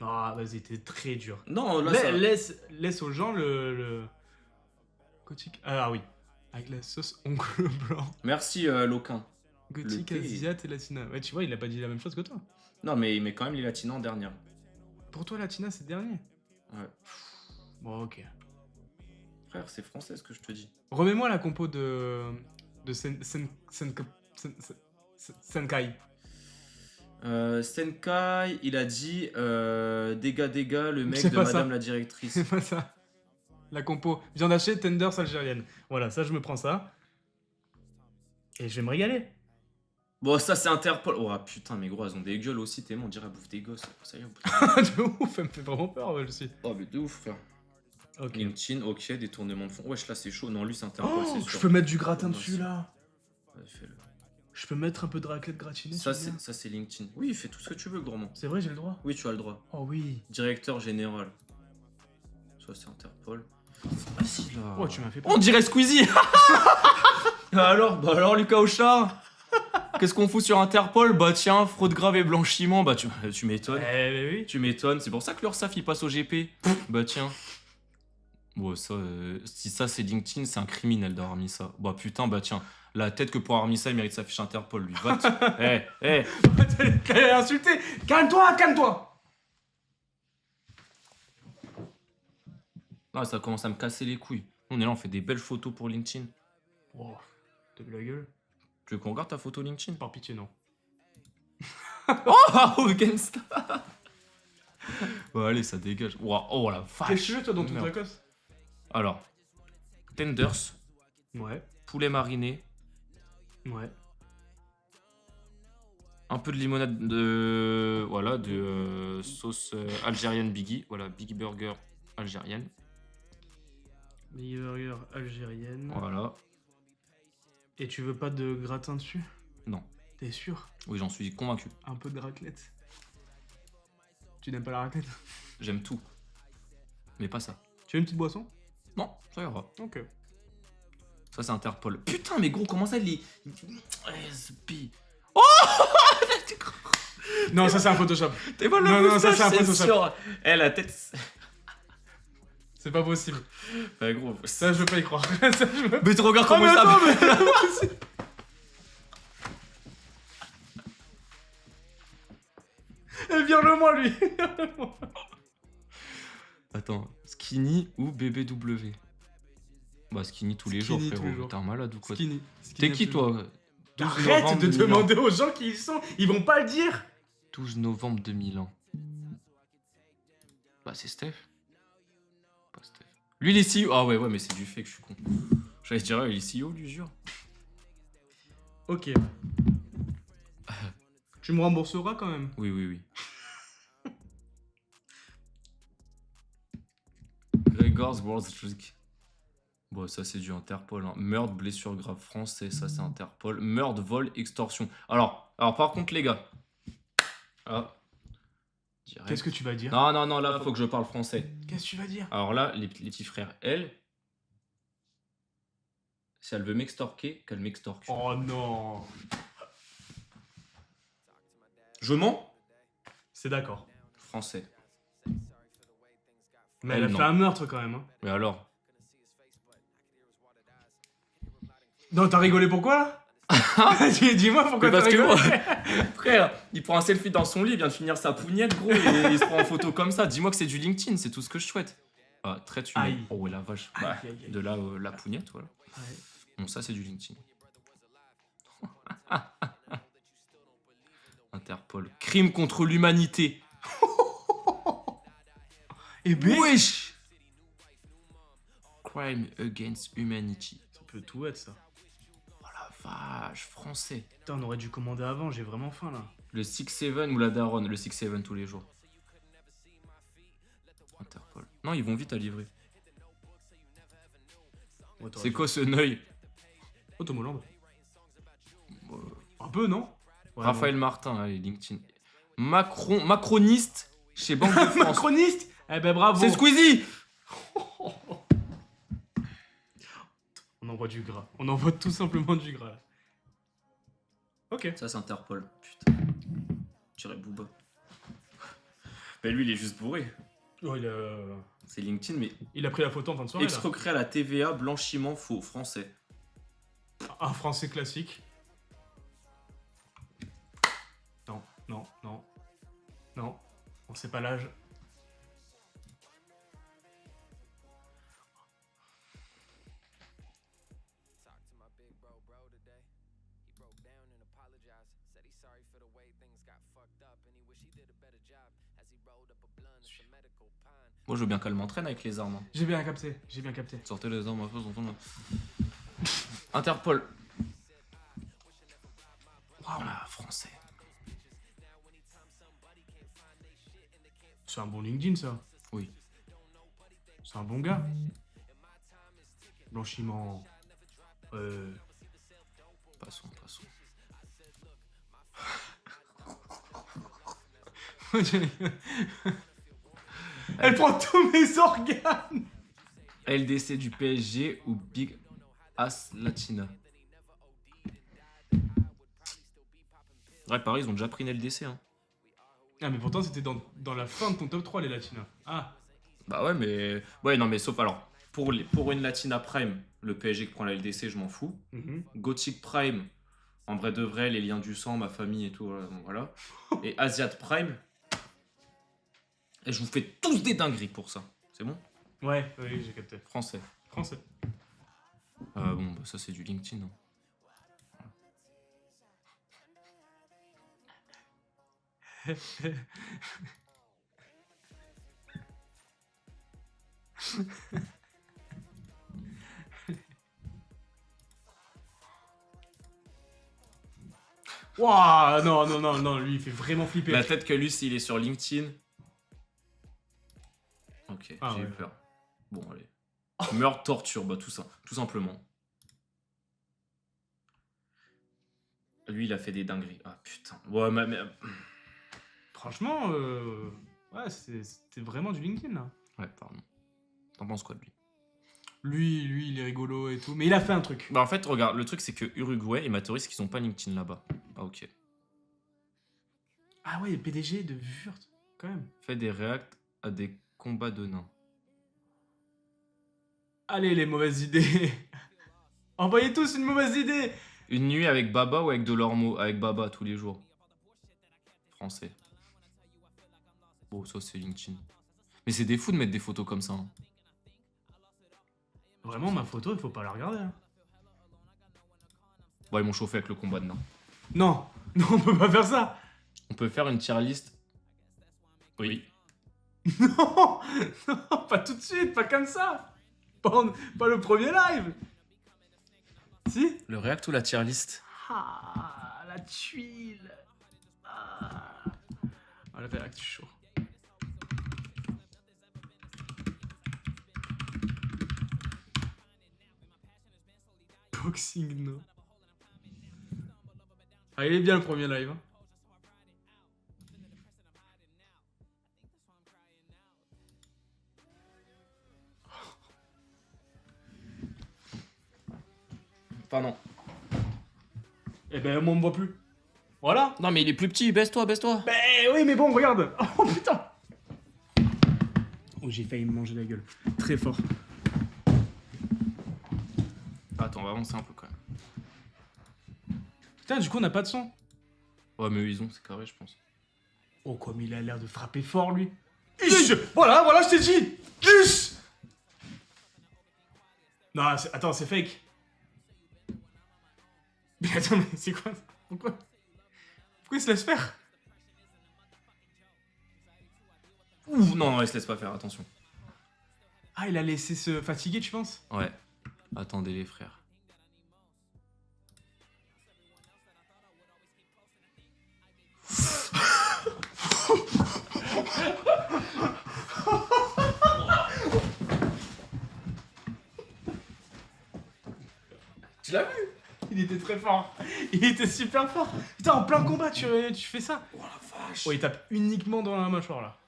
Ah, vas-y, t'es très dur. Non, là, ça... Laisse aux gens le... Gothic... Ah oui. Avec la sauce ongle blanc. Merci, Loquin. Gothic, Le thé. Asiat et Latina. Ouais, tu vois, il a pas dit la même chose que toi. Non, mais il met quand même les Latinas en dernière. Pour toi, Latina, c'est le dernier? Ouais. Bon, ok. Frère, c'est français ce que je te dis. Remets-moi la compo de Senkai. Senkai, il a dit dégâts, le mec C'est de pas ça. Madame la directrice. C'est pas ça. La compo. Viande hachée, tenders algérienne. Voilà, ça, je me prends ça. Et je vais me régaler. Bon, ça, c'est Interpol. Oh putain, mais gros, elles ont des gueules aussi, tellement on dirait elles bouffent des gosses. Ça y est, au bout De ouf, elle me fait vraiment peur, ouais, aussi. Oh, mais de ouf, frère. Ok. LinkedIn, ok, détournement de fonds. Wesh, là, c'est chaud. Non, lui, c'est Interpol, c'est Oh, je sûr. peux mettre du gratin Moi, dessus, c'est- là. Ouais, fais-le. Je peux mettre un peu de raclette gratinée. Ça, tu veux bien c'est LinkedIn. Oui, fais tout ce que tu veux, gourmand. C'est vrai, j'ai le droit. Oui, tu as le droit. Oh oui. Directeur général. Ça, c'est Interpol. Ah, si, là. Oh, tu m'as fait peur. On dirait Squeezie. Alors, Lucas Auchard. Qu'est-ce qu'on fout sur Interpol? Bah tiens, fraude grave et blanchiment. Bah tu m'étonnes. Oui. Tu m'étonnes. C'est pour ça que l'URSSAF il passe au GP. Bah tiens. Bon, ça, si ça c'est LinkedIn, c'est un criminel d'avoir mis ça. Bah putain, bah tiens. La tête que pour avoir mis ça, il mérite sa fiche Interpol, lui. Va T'allais insulter. Calme-toi, calme-toi. Ah, ça commence à me casser les couilles. On est là, on fait des belles photos pour LinkedIn. Oh, t'as vu la gueule? Tu veux qu'on regarde ta photo LinkedIn? Par pitié, non. Oh, Gangsta. Bah allez, ça dégage. Wow, oh la vache. Qu'est-ce que tu veux, toi, dans ton Merde. tacos? Alors, tenders, Ouais, poulet mariné, ouais. un peu de limonade de voilà de sauce algérienne Biggie, voilà Biggie Burger algérienne, Big burger algérienne. voilà. Et tu veux pas de gratin dessus? Non, T'es sûr? oui j'en suis convaincu. Un peu de raclette. Tu n'aimes pas la raclette? J'aime tout, mais pas ça. Tu veux une petite boisson? Non, ça ira. Ok. Ça c'est Interpol. Putain mais gros comment ça les SB. Non, ça c'est un Photoshop. T'es pas le Non, non, ça, moustache, c'est un Photoshop. sûr. Eh la tête. C'est pas possible. Bah gros. Ça, je veux pas y croire. Ça, je veux... Mais tu regardes Oh, comment mais il attends, s'appelle. mais... Vire-le-moi, lui. Attends, skinny ou BBW? Bah skinny tous les jours Skinny tous les frérot. jours. T'es un malade ou quoi? Skinny. T'es qui absolument. toi? 12 Arrête novembre de 2001. demander aux gens qui ils sont. Ils vont pas le dire. 12 novembre 2001. Bah c'est Steph. Pas Steph. Lui il est CEO. Ah ouais mais c'est du fait que je suis con. J'allais te dire il est CEO l'usure. Ok. Tu me rembourseras quand même. Oui. Gregor's World Trick. Bon ça c'est du Interpol. Hein. Meurtre, blessure grave français, ça c'est Interpol. Meurtre, vol, extorsion. Alors par contre les gars. Ah. Direct. Qu'est-ce que tu vas dire? Non, là faut que je parle français. Qu'est-ce que tu vas dire? Alors là, les petits frères, elle, si elle veut m'extorquer, qu'elle m'extorque. Oh non. Je mens? C'est d'accord. Français. Mais elle a non. fait un meurtre quand même. Hein. Mais alors? Non, t'as rigolé pourquoi là? Dis-moi pourquoi Mais t'as parce que rigolé. frère, il prend un selfie dans son lit, il vient de finir sa pougnette, gros, et il se prend en photo comme ça. Dis-moi que c'est du LinkedIn, c'est tout ce que je souhaite. Ah, traite humaine. Aïe. Oh la vache. Aïe, Bah, aïe, aïe. de là, la pougnette, voilà. Ouais. Bon, ça c'est du LinkedIn. Interpol. Crime contre l'humanité. Et ben. Wesh! Crime against humanity. Ça peut tout être ça. Oh la vache, français. Putain, on aurait dû commander avant, j'ai vraiment faim là. Le 6-7 ou la daronne? Le 6-7 tous les jours. Interpol. Non, ils vont vite à livrer. Ouais, C'est quoi ce neuil? Oh, Tom Holland. Euh, Un peu, non? Ouais, Raphaël Martin, allez, LinkedIn. Macroniste chez Banque de bon. France. Macroniste. Eh ben bravo. C'est Squeezie! On envoie du gras. On envoie tout simplement du gras. Là. Ok. Ça, c'est Interpol. Putain. Je dirais Booba. Mais lui, il est juste bourré. Oh, C'est LinkedIn, mais il a pris la photo en fin de soirée. Là. escroquerie à la TVA, blanchiment faux, français. Un français classique. Non. On sait pas l'âge. Moi, je veux bien qu'elle m'entraîne avec les armes. Hein. J'ai bien capté. Sortez les armes à feu, Interpol. Oh, Ah, français. C'est un bon LinkedIn, ça. Oui. C'est un bon gars. Blanchiment. Passons. Elle prend tous mes organes. LDC du PSG ou Big Ass Latina. Ouais, pareil, ils ont déjà pris une LDC. Hein. Ah, mais pourtant, c'était dans la fin de ton top 3, les Latinas. Ah. Bah ouais, mais... Ouais, non, mais sauf... Alors, pour une Latina Prime, le PSG qui prend la LDC, je m'en fous. Gothic Prime, en vrai de vrai, les liens du sang, ma famille et tout, voilà. Et Asiat Prime, et je vous fais tous des dingueries pour ça. C'est bon? Ouais, oui, j'ai capté. Français. Français. Bon, bah ça c'est du LinkedIn. Hein. Waouh, non, lui, il fait vraiment flipper. La tête que lui, s'il est sur LinkedIn. Ok, Ah, j'ai eu ouais. peur. Bon, allez. Meurtre, torture, bah tout ça, tout simplement. Lui, il a fait des dingueries. Ah putain. Ouais, mais... Franchement, ouais, c'était vraiment du LinkedIn, là. Ouais, pardon. T'en penses quoi de lui? Lui, il est rigolo et tout. Mais il a fait un truc. Bah en fait, regarde, le truc c'est que Uruguay et ma théorie c'est qu'ils ont pas LinkedIn là-bas. Ah ok. Ah ouais, PDG de Wurt, quand même. Fait des reacts à des combats de nains. Allez, les mauvaises idées. Envoyez tous une mauvaise idée. Une nuit avec Baba ou avec Delormeau? Avec Baba tous les jours. Français. Bon, ça c'est LinkedIn. Mais c'est des fous de mettre des photos comme ça. Hein. Vraiment, ma photo, il faut pas la regarder. Hein. Bon, ils m'ont chauffé avec le combat de nains. Non, non, on peut pas faire ça. On peut faire une tier list. Oui. Non, non, pas tout de suite, pas comme ça. Pas le premier live. Si? Le react ou la tier list? Ah, la tuile. Ah, la réact, je suis chaud. Boxing, non. Ah, il est bien le premier live. Hein. Pardon. Eh ben, moi, on me voit plus. Voilà. Non mais il est plus petit, baisse-toi. Ben oui, mais bon, regarde. Oh putain. Oh, j'ai failli me manger la gueule. Très fort. Attends, on va avancer un peu quand même. Putain, du coup, on n'a pas de son. Ouais, mais ils ont, c'est carré, je pense. Oh, comme il a l'air de frapper fort, lui. Ish. Voilà, je t'ai dit. Ish. Non, attends, c'est fake. Mais attends, mais c'est quoi ça? Pourquoi il se laisse faire? Ouh, non, il se laisse pas faire, attention. Ah, il a laissé se fatiguer, tu penses? Ouais. Attendez les frères. Tu l'as vu? Il était très fort. Il était super fort. Putain, en plein combat, tu fais ça. Oh la vache. Oh, il tape uniquement dans la mâchoire, là.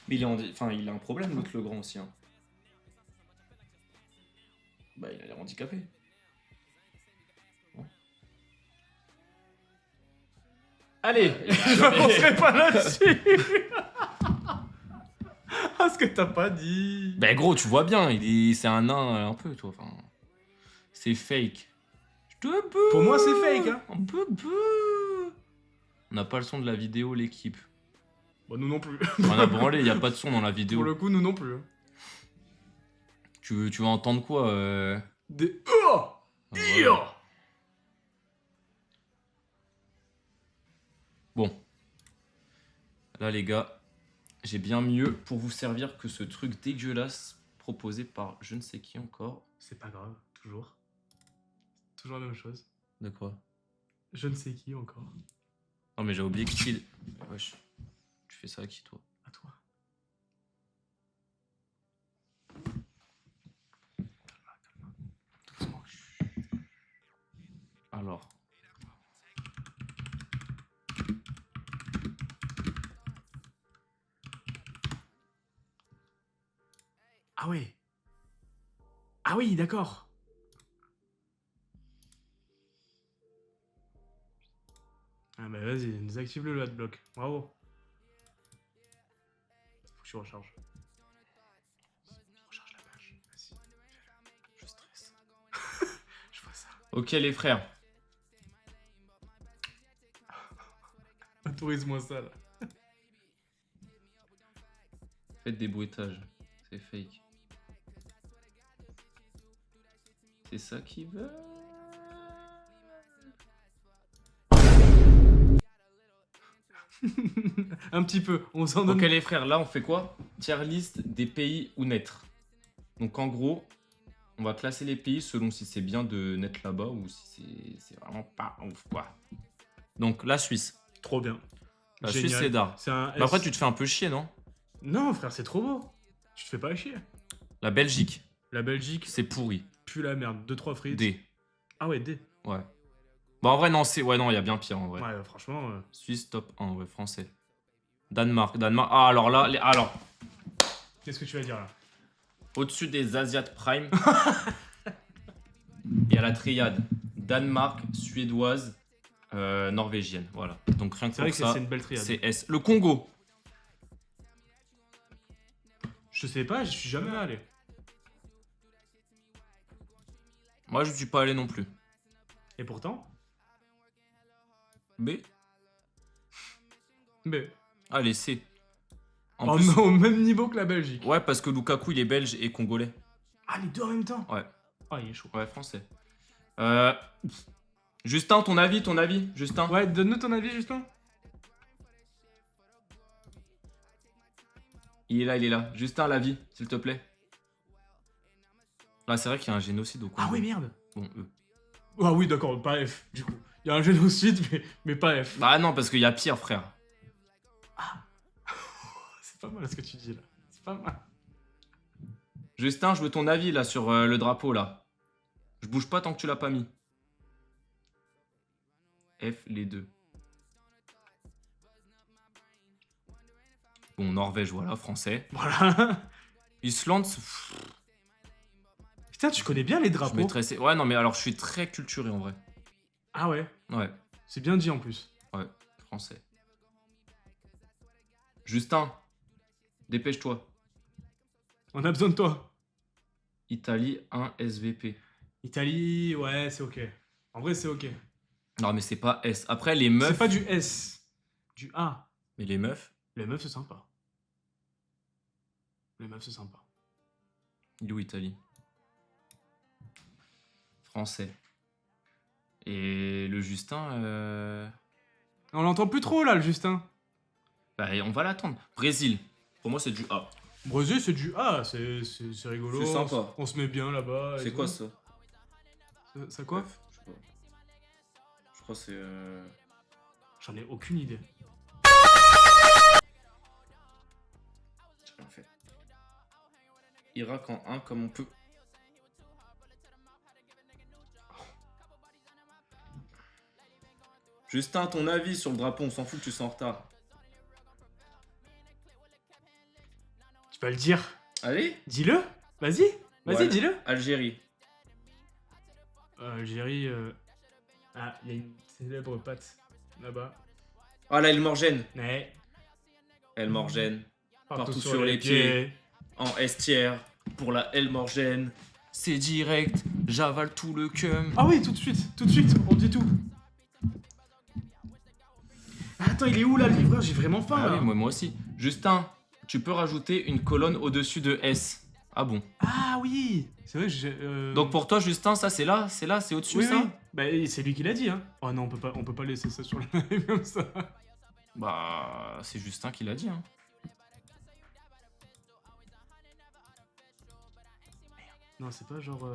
Mais il a un problème, l'autre, le grand aussi. Hein. Bah, il a l'air handicapé. Bon. Allez, je m'avancerai pas là-dessus. Ah, ce que t'as pas dit. Bah, gros, tu vois bien, c'est un nain un peu, toi. Enfin, c'est fake. Je te bue. Pour moi, c'est fake, hein. Un peu. On n'a pas le son de la vidéo, l'équipe. Bah, nous non plus. On a branlé, il n'y a pas de son dans la vidéo. Pour le coup, nous non plus. Tu vas entendre quoi Des... Voilà. Bon. Là, les gars, j'ai bien mieux pour vous servir que ce truc dégueulasse proposé par je ne sais qui encore. C'est pas grave, toujours. Toujours la même chose. De quoi? Je ne sais qui encore. Non, mais j'ai oublié qui. Wesh. Tu fais ça à qui, toi? À toi. Doucement. Alors. Ah ouais. Ah oui, d'accord. Ah bah vas-y, désactive le adblock. Bravo. Faut que tu recharges. Recharge la page. Vas-y. Je stresse. Je vois ça. Ok, les frères. Autorise-moi ça là. Faites des bruitages. C'est fake. C'est ça qui veut. Un petit peu, on s'en donne. Ok les frères, là on fait quoi? Tier list des pays où naître. Donc en gros, on va classer les pays selon si c'est bien de naître là-bas ou si c'est vraiment pas ouf quoi. Donc la Suisse. Trop bien. La Génial. Suisse c'est d'art. C'est un Mais après S. tu te fais un peu chier, non? Non frère, c'est trop beau. Tu te fais pas chier. La Belgique, La Belgique, c'est pourri. pue la merde. 2-3 frites. D. Ah ouais, D. Ouais. Bon en vrai non, c'est... Ouais non, il y a bien pire en vrai. Ouais, franchement... Suisse top 1, ouais, français. Danemark, Danemark. Ah alors là, alors, Qu'est-ce que tu vas dire là? au-dessus des Asiat Prime, il y a la triade Danemark, suédoise, norvégienne. Voilà. Donc rien que C'est vrai pour que ça, c'est une belle triade. c'est S. Le Congo. Je sais pas, je suis jamais allé. Moi, je suis pas allé non plus. Et pourtant... B. Mais... Allez, C. En Oh, plus, mais au même niveau que la Belgique. ouais, parce que Lukaku, il est belge et congolais. Ah, les deux en même temps? Ouais, Ah, il est chaud. ouais, français. Justin, ton avis, Justin. Ouais, donne-nous ton avis, Justin. Il est là. Justin, l'avis, s'il te plaît. Ah, c'est vrai qu'il y a un génocide au Congo. Ah oui, merde. Bon, eux. Ah oui, d'accord, pas F, du coup. Il y a un génocide, mais pas F. Bah non, parce qu'il y a pire, frère. C'est pas mal ce que tu dis, là. C'est pas mal. Justin, je veux ton avis, là, sur le drapeau, là. Je bouge pas tant que tu l'as pas mis. F, les deux. Bon, Norvège, voilà, français. Voilà. Islande, Putain, tu connais bien les je drapeaux. mettrais... Ouais, non, mais alors, je suis très culturé, en vrai. Ah ouais, Ouais, c'est bien dit en plus. ouais, français. Justin, dépêche-toi. On a besoin de toi. Italie, 1 SVP. Italie, ouais, c'est ok. En vrai, c'est ok. Non, mais c'est pas S. Après, les meufs... C'est pas du S, du A. Mais les meufs, Les meufs, c'est sympa. Les meufs, c'est sympa. il est où, Italie? Français. Et le Justin... On l'entend plus trop là, le Justin. Bah, on va l'attendre. Brésil. Pour moi, c'est du A. Brésil, c'est du A, c'est rigolo. C'est sympa. On se met bien là-bas. et C'est tout. quoi, ça? Ça quoi? Bref, je sais pas. Je crois que c'est... J'en ai aucune idée. J'ai rien fait. Irak en 1 comme on peut. Justin, ton avis sur le drapeau, on s'en fout que tu sois en retard. Tu peux le dire. Allez. Dis-le. Vas-y. Vas-y, Ouais. dis-le. Algérie. Algérie. Ah, il y a une célèbre pâte là-bas. Ah là, El Morgène. Mais. El Morgène. Partout sur les pieds. En estière. Pour la El Morgène. C'est direct. J'avale tout le cum. Ah oui, tout de suite, on dit tout. Attends, il est où là le livreur? J'ai vraiment faim Ah là. oui, moi aussi. Justin, tu peux rajouter une colonne au-dessus de S. Ah bon. Ah oui. C'est vrai que j'ai. Donc pour toi, Justin, ça c'est là, c'est au-dessus, oui, ça oui. Bah, c'est lui qui l'a dit, hein. Oh non, on peut pas laisser ça sur le live comme ça. Bah, c'est Justin qui l'a dit, hein. Non, c'est pas genre.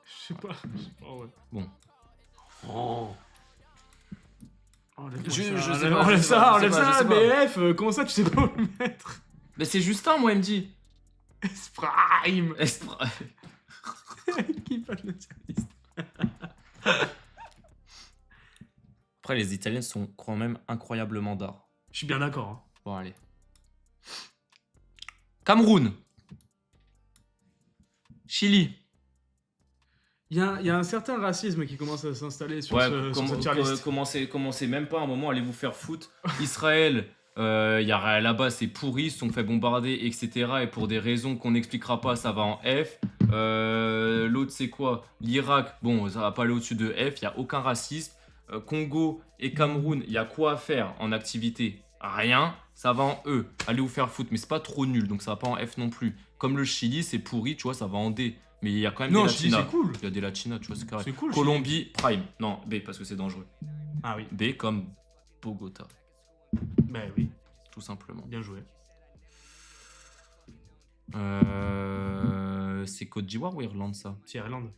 Je sais pas, ouais. Bon. Oh. Oh, Je sais pas, enlève je sais pas, ça, je enlève sais pas, je ça, sais pas. BF, comment ça tu sais pas où le mettre? Mais c'est Justin, moi, il me dit. Prime. Espra- Qui pas de nationaliste. Après, les Italiens sont quand même incroyablement d'art. Je suis bien d'accord. Hein. Bon, allez. Cameroun. Chili. Il y a un certain racisme qui commence à s'installer sur, Ouais, sur cette tier list. commencez même pas, à un moment, allez vous faire foutre. Israël, là-bas, c'est pourri, ils se sont fait bombarder, etc. Et pour des raisons qu'on n'expliquera pas, ça va en F. L'autre, c'est quoi? L'Irak, bon, ça va pas aller au-dessus de F, il n'y a aucun racisme. Congo et Cameroun, il y a quoi à faire en activité? Rien, ça va en E. Allez vous faire foutre, mais c'est pas trop nul, donc ça va pas en F non plus. Comme le Chili, c'est pourri, tu vois, ça va en D. Mais il y a quand même Non, des Chili, latinas. c'est cool. Il y a des latinas, tu vois, c'est correct. C'est cool, Colombie, Prime. Non, B, parce que c'est dangereux. Ah oui, B comme Bogota, bah oui, tout simplement. bien joué. C'est Côte d'Ivoire ou Irlande, ça? C'est Irlande,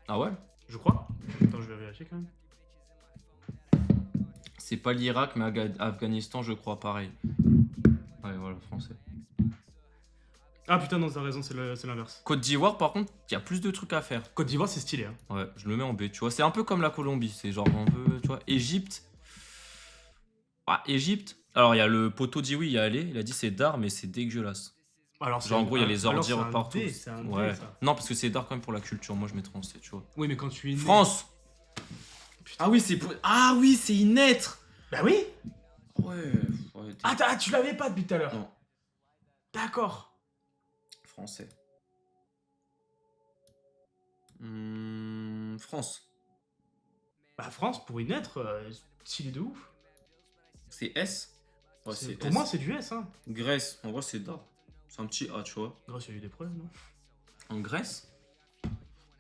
Ah ouais? je crois. Attends, je vais vérifier quand même. C'est pas l'Irak, mais Afghanistan, je crois, pareil. Ouais, voilà, français. Ah putain, non, t'as raison, c'est l'inverse. Côte d'Ivoire, par contre, il y a plus de trucs à faire. Côte d'Ivoire, c'est stylé. Hein. Ouais, je le mets en B, tu vois. C'est un peu comme la Colombie, c'est genre un peu, tu vois. Égypte. Ah, Égypte. Alors, il y a le poteau dit oui, il y a allé. Il a dit c'est d'art, mais c'est dégueulasse. Alors, Genre, en gros, il y a les alors, c'est ordures un partout. D, c'est un Ouais. D, ça. Non, parce que c'est d'art quand même pour la culture. Moi, je mettrais en C, tu vois. Oui, mais quand tu es né... France. Ah oui, c'est pour... Ah oui, c'est y naître. Bah oui. Ouais. Ah, tu l'avais pas depuis tout à l'heure. Non. D'accord. Français. France. Bah France, pour y naître, stylé de ouf. C'est S. Ouais, c'est Pour S. moi, c'est du S. Hein. Grèce. En vrai, c'est d'art. C'est un petit A, tu vois. Grâce, il y a eu des problèmes, non? En Grèce.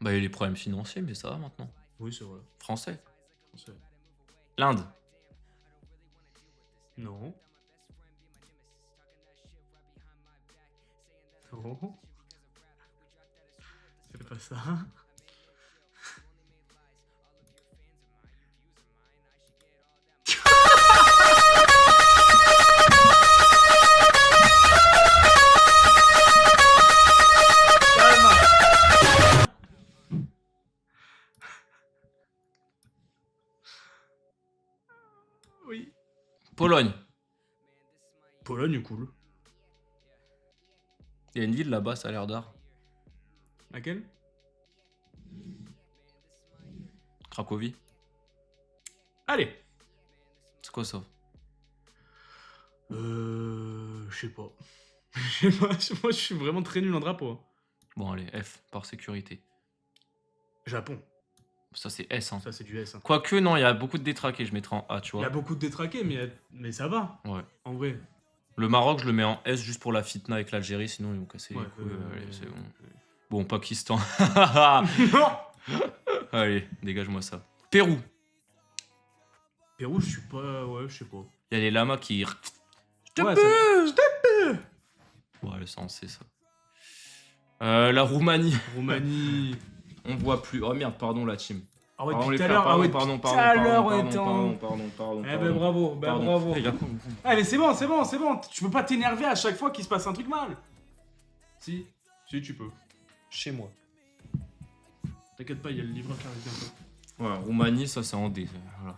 Bah, il y a les problèmes financiers, mais ça va maintenant. Oui, c'est vrai. Français. Français. L'Inde. Non. Non. Fais pas ça. Oui. Pologne. Pologne, cool. Il y a une ville là-bas, ça a l'air d'art. Laquelle? Cracovie. Allez. C'est quoi ça? Je sais pas. Je sais pas, moi je suis vraiment très nul en drapeau. Hein. Bon, allez, F, par sécurité. Japon, Ça, c'est S, hein. ça c'est du S. Hein. Quoique, non, il y a beaucoup de détraqués, je mettrais en A, tu Il y a vois. beaucoup de détraqués, mais ça va, Ouais. en vrai. Le Maroc, je le mets en S juste pour la fitna avec l'Algérie, sinon ils vont casser les Ouais, couilles. Allez, c'est bon. ouais. Bon, Pakistan. Non. Allez, dégage-moi ça. Pérou. Pérou, je suis pas... Ouais, je sais pas. Il y a les lamas qui... Ouais, ça- Bon, allez, ça, on sait ça. La Roumanie. Roumanie... On voit plus. Oh merde, pardon la team. Ah ouais, Pardon, depuis les tout à frères, l'heure, ah ouais, pardon, depuis tout à l'heure, on était en... pardon. Eh ben bravo, ben Pardon. bravo. Les gars, Ah mais c'est bon, c'est bon, c'est bon. Tu peux pas t'énerver à chaque fois qu'il se passe un truc mal. Si, tu peux. chez moi. T'inquiète pas, il y a le livreur qui arrive bientôt. Ouais, Roumanie, ça c'est en D. Voilà.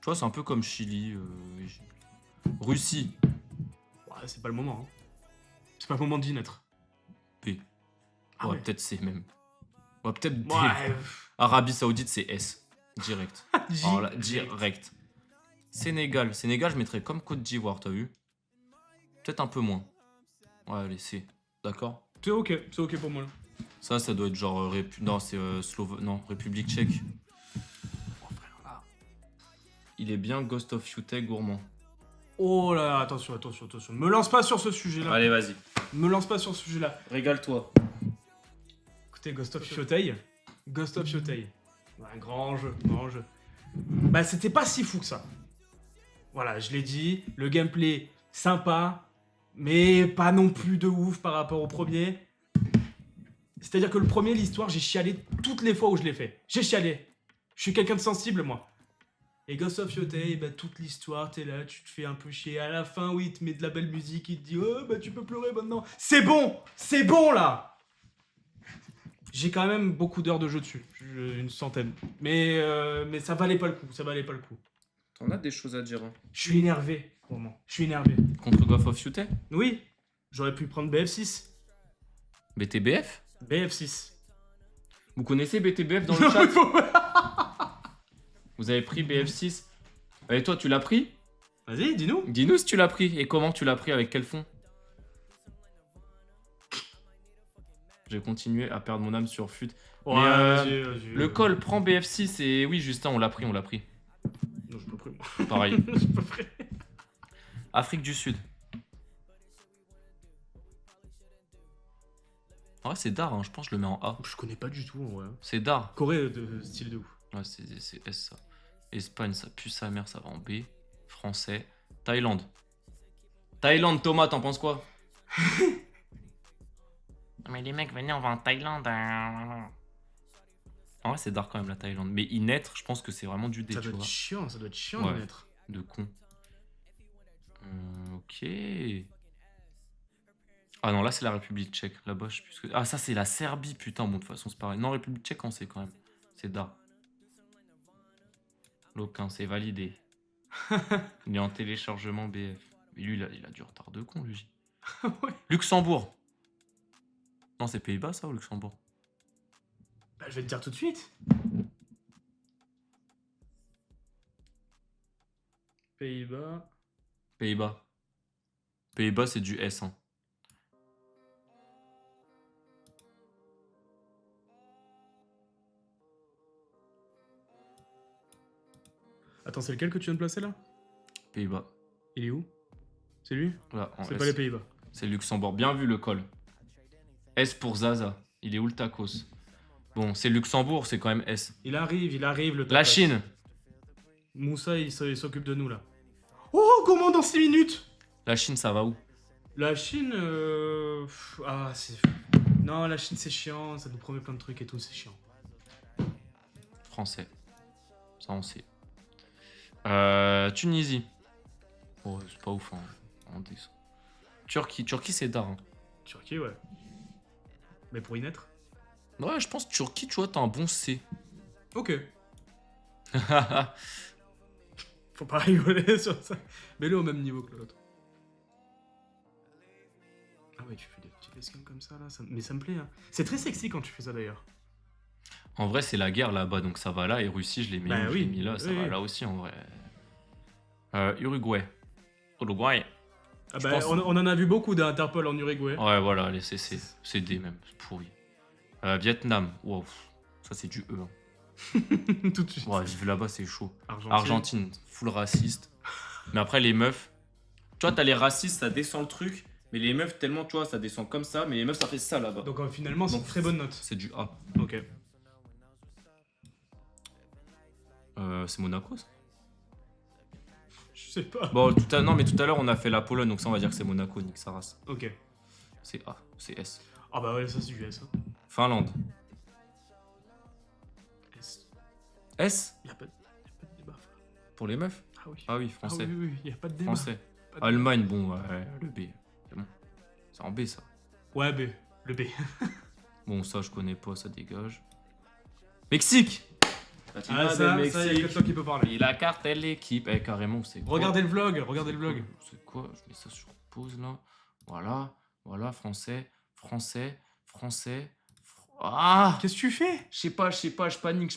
Tu vois, c'est un peu comme Chili. Égypte. Russie. Ouais, c'est pas le moment. Hein. C'est pas le moment d'y naître. P. Ah ouais, ouais. peut-être C même. Ouais, peut-être D. Ouais. Arabie Saoudite, c'est S. Direct. J. Alors là, direct. Sénégal. Sénégal, je mettrais comme Côte d'Ivoire, t'as vu? Peut-être un peu moins. Ouais, allez, C. D'accord? C'est ok pour moi. Là. Ça doit être genre... Non, c'est non, République tchèque. Oh, frère, là. Il est bien Ghost of Tsushima gourmand. Oh là, attention. Me lance pas sur ce sujet-là. Allez, vas-y. Me lance pas sur ce sujet-là. Régale-toi. Écoutez, Ghost of Tsushima. Ghost of Tsushima. Ouais, un grand jeu. Bah, c'était pas si fou que ça. Voilà, je l'ai dit. Le gameplay, sympa. Mais pas non plus de ouf par rapport au premier. C'est-à-dire que le premier, l'histoire, j'ai chialé toutes les fois où je l'ai fait. J'ai chialé. Je suis quelqu'un de sensible, moi. Et Ghost of Yotei, bah, toute l'histoire, t'es là, tu te fais un peu chier. À la fin, oui, il te met de la belle musique, il te dit oh, bah tu peux pleurer maintenant. C'est bon là. J'ai quand même beaucoup d'heures de jeu dessus, une centaine. Mais ça valait pas le coup, ça valait pas le coup. T'en as des choses à dire, hein. Je suis énervé, vraiment. Je suis énervé. Contre Ghost of Yotei? Oui, j'aurais pu prendre BF6. BTBF? BF6. Vous connaissez BTBF dans le chat? Vous avez pris BF6? Et toi, tu l'as pris? Vas-y, dis-nous. Dis-nous si tu l'as pris. Et comment tu l'as pris? Avec quel fond? J'ai continué à perdre mon âme sur FUT. Ouais, Mais, vas-y. le col prend BF6 et oui, Justin, on l'a pris. Non, je peux pris, moi. Pareil. Je peux pris. Afrique du Sud. En vrai, c'est d'art, hein. Je pense que je le mets en A. Je connais pas du tout, en vrai. C'est d'art. Corée, de style de ouf. Ouais, c'est S ça. Espagne, ça pue sa mère, ça va en B. Français. Thaïlande. Thaïlande, Thomas, t'en penses quoi? Mais les mecs, venez, on va en Thaïlande. En vrai, c'est dark quand même la Thaïlande. Mais y naître, je pense que c'est vraiment du dé, Ça tu doit être vois. chiant, ça doit être chiant Ouais. de naître. De con. Ok. Ah non, là c'est la République tchèque. Là-bas, je sais plus ce que... Ah, ça c'est la Serbie, putain. Bon, de toute façon, c'est pareil. Non, République tchèque, on sait quand même. C'est d'art. Loquin, c'est validé. Il est en téléchargement BF. Mais lui, il a du retard de con, lui. Ouais. Luxembourg. Non, c'est Pays-Bas, ça, ou Luxembourg? Bah, je vais te dire tout de suite. Pays-Bas. Pays-Bas. Pays-Bas, c'est du S, hein. Attends, c'est lequel que tu viens de placer là? Pays-Bas. Il est où? C'est lui? Là, en C'est S. pas les Pays-Bas. C'est Luxembourg. Bien vu le col. S pour Zaza. Il est où le tacos? Bon, c'est Luxembourg, c'est quand même S. Il arrive, le La tapas. Chine. Moussa, il s'occupe de nous là. Oh, comment dans 6 minutes? La Chine, ça va où? La Chine, ah, c'est... Non, la Chine, c'est chiant, ça nous promet plein de trucs et tout, c'est chiant. Français. Ça, on sait. Tunisie. Oh, c'est pas ouf, hein. En D, ça. Turquie, c'est d'art, hein. Turquie, ouais. Mais pour y naître? Ouais, je pense Turquie, tu vois, t'as un bon C. Ok. Faut pas rigoler sur ça. Mets-le au même niveau que l'autre. Ah ouais, tu fais des petits facecam comme ça, là. Mais ça me plaît, hein. C'est très sexy quand tu fais ça, d'ailleurs. En vrai, c'est la guerre là-bas, donc ça va là. Et Russie, je l'ai mis, où je l'ai mis là, ça oui, va oui. là aussi, en vrai. Uruguay. Uruguay. Ah Je bah, pense- on en a vu beaucoup d'Interpol en Uruguay. Ouais, voilà, allez, c'est D même, c'est pourri. Vietnam. Wow. Ça, c'est du E, hein. Tout de suite. Ouais, vivre là-bas, c'est chaud. Argentine. Argentine, full raciste. Mais après, les meufs. Tu vois, t'as les racistes, ça descend le truc. Mais les meufs, tellement, tu vois, ça descend comme ça. Mais les meufs, ça fait ça là-bas. Donc finalement, c'est une Donc, très bonne note. C'est du A. Ok. C'est Monaco, ça? Je sais pas. Bon, non, mais tout à l'heure, on a fait la Pologne. Donc ça, on va dire que c'est Monaco, nique sa race. Ok. C'est A, c'est S. Ah bah ouais, ça c'est du S. Hein. Finlande. S. S Y a pas de débat. pour les meufs? Ah oui. Ah oui, français. Ah oui, y a pas de débat. Français. Pas de Allemagne, bon, le B. C'est bon. C'est en B, ça. débat. Ouais, B. Le B. Bon, ça, je connais pas, ça dégage. Mexique! Ah ça, y a que toi qui peux parler. Et la carte, elle, l'équipe. Eh, carrément, c'est quoi? Regardez le vlog, regardez le vlog. C'est quoi? Je mets ça sur pause, là. Voilà, français. Ah! Qu'est-ce que tu fais? Je sais pas, je panique,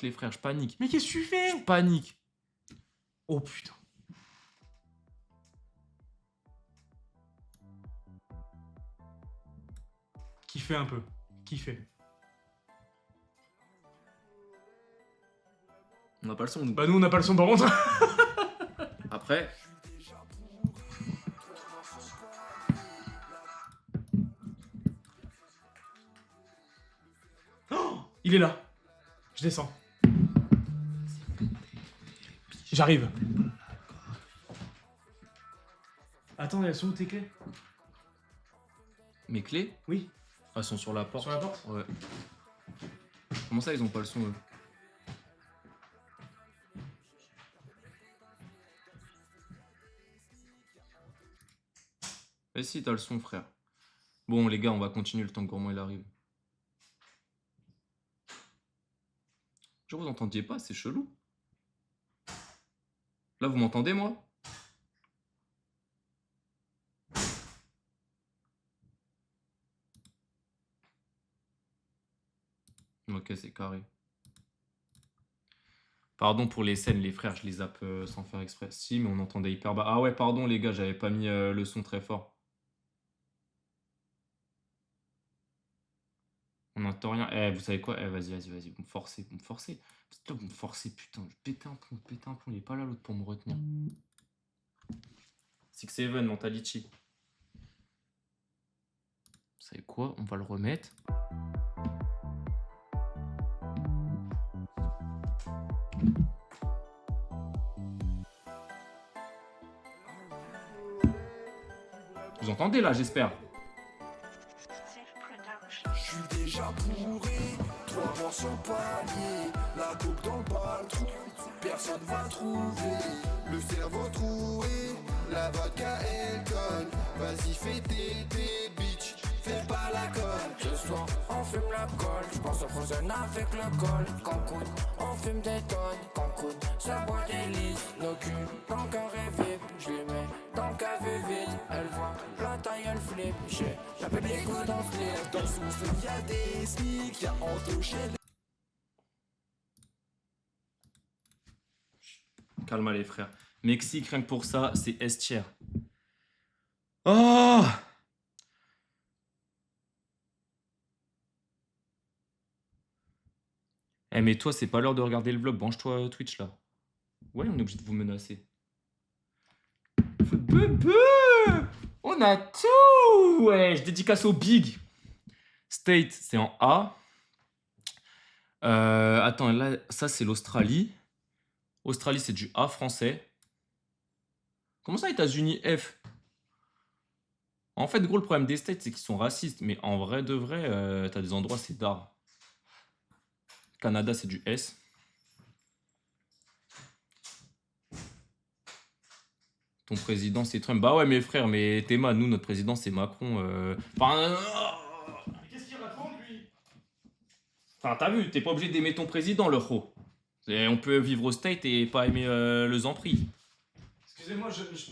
les frères, je panique. Mais qu'est-ce que tu fais? Je panique. Oh putain. Kiffez un peu. Kiffez. On n'a pas le son, nous. Bah nous on n'a pas le son par contre. Après. Oh, il est là. Je descends. J'arrive. Attends, elles sont où tes clés? Mes clés? Oui. Elles sont sur la porte. Sur la porte? Ouais. Comment ça, ils ont pas le son, eux? Mais si, t'as le son, frère. Bon, les gars, on va continuer le temps que Gourmand il arrive. Je vous entendiez pas, c'est chelou. Là, vous m'entendez, moi? Ok, c'est carré. Pardon pour les scènes, les frères, je les zappe sans faire exprès. Si, mais on entendait hyper bas. Ah ouais, pardon, les gars, j'avais pas mis le son très fort. On n'entend rien. Eh, vous savez quoi? Eh, vas-y. Vous me forcez, vous me forcez. Putain, vous me forcez, putain. Je pétais un plomb. Il est pas là, l'autre, pour me retenir. 6-7, Mentality. Vous savez quoi? On va le remettre. Vous entendez, là, j'espère. Je suis déjà bourré, 3 morts sur le palier, la coupe dans le baltrou, personne va trouver, le cerveau troué, la vodka elle colle, vas-y fais tes bitch, fais pas la colle. Ce soir on fume la colle, j'pense au frozen avec le col, Cancun, on fume des tonnes, Cancun, ça boit des litres, nos culs, dans le cœur est vide, je les mets dans le café vide, elle voit la taille elle flip, j'appelle les coups dans le slip, dans le sous-sol y'a des sneaks, y'a Antoché. Calme les frères. Mexique, rien que pour ça, c'est S-tier. Oh! Eh mais toi, c'est pas l'heure de regarder le vlog. Branche-toi Twitch là. Ouais, on est obligé de vous menacer. Bebe! On a tout! Ouais, je dédicace au Big. State, c'est en A. Attends, là, ça c'est l'Australie. Australie, c'est du A français. Comment ça, États-Unis F? En fait, gros, le problème des States, c'est qu'ils sont racistes. Mais en vrai de vrai, t'as des endroits, c'est d'art. Canada, c'est du S. Ton président, c'est Trump. Bah ouais, mes frères, mais Théma, nous, notre président, c'est Macron. Enfin, Qu'est-ce qu'il raconte, lui? enfin, t'as vu, t'es pas obligé d'aimer ton président, le ro. On peut vivre au State et pas aimer le Zampri. Excusez-moi, je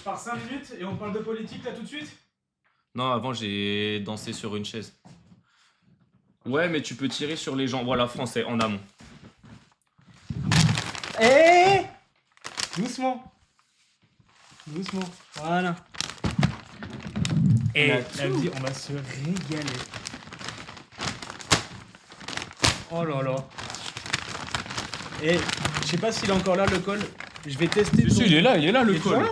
pars 5 minutes et on parle de politique là tout de suite? Non, avant, j'ai dansé sur une chaise. Ouais, mais tu peux tirer sur les gens. Voilà, français, en amont. Eh! Doucement. Doucement. Voilà. Et On a la vie, on va se régaler. Oh là là. Et je sais pas s'il est encore là le col. Je vais tester. Si, il est là, le Il est col. toujours là.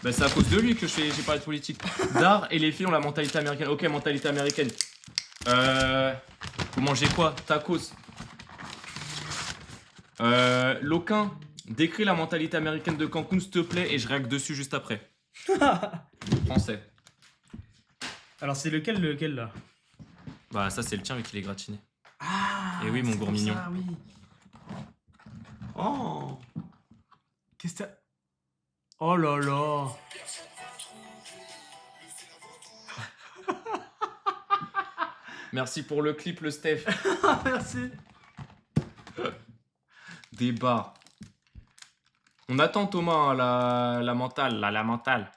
Bah, c'est à cause de lui que j'ai parlé de politique. D'art et les filles ont la mentalité américaine. Ok, mentalité américaine. Vous mangez quoi? Tacos. Loquin, décris la mentalité américaine de Cancun, s'il te plaît, et je réacte dessus juste après. Français. Alors c'est lequel là? Bah, ça, c'est le tien, vu qu'il est gratiné. Ah. Et oui, mon c'est pour gourmignon. ça, oui. Oh. Qu'est-ce que t'as? Oh là là. Merci pour le clip, le Steph. Merci. Débat. On attend Thomas, hein, la mentale, la mentale.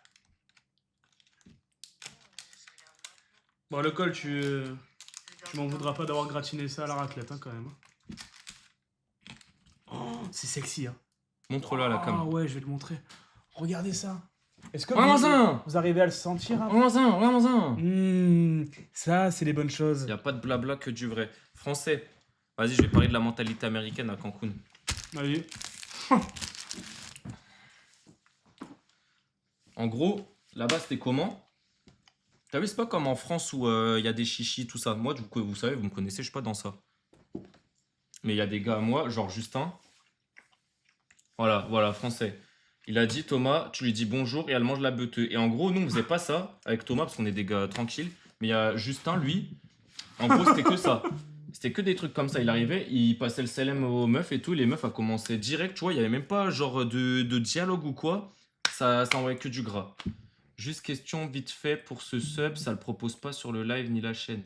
Bon le col, tu m'en voudras pas d'avoir gratiné ça à la raclette hein, quand même. Oh, c'est sexy hein. Montre-le à la Ah cam. ouais, je vais le montrer. Regardez ça. Est-ce que Regarde-en. vous arrivez à le sentir hein? Regarde-en. Ça, c'est les bonnes choses. Il n'y a pas de blabla que du vrai. Français. Vas-y, je vais parler de la mentalité américaine à Cancun. Allez. En gros, là-bas, c'était comment? T'as vu, c'est pas comme en France où il y a des chichis, tout ça. Moi, vous savez, vous me connaissez, je suis pas dans ça. Mais il y a des gars à moi, genre Justin. Voilà, français. Il a dit, Thomas, tu lui dis bonjour et elle mange la beuteux. Et en gros, nous, on faisait pas ça avec Thomas parce qu'on est des gars tranquilles. Mais il y a Justin, lui, en gros, c'était que ça. C'était que des trucs comme ça. Il arrivait, il passait le salam aux meufs et tout. Les meufs, a commencé direct, tu vois. Il y avait même pas genre de dialogue ou quoi. Ça envoyait que du gras. Juste question vite fait pour ce sub, ça le propose pas sur le live ni la chaîne.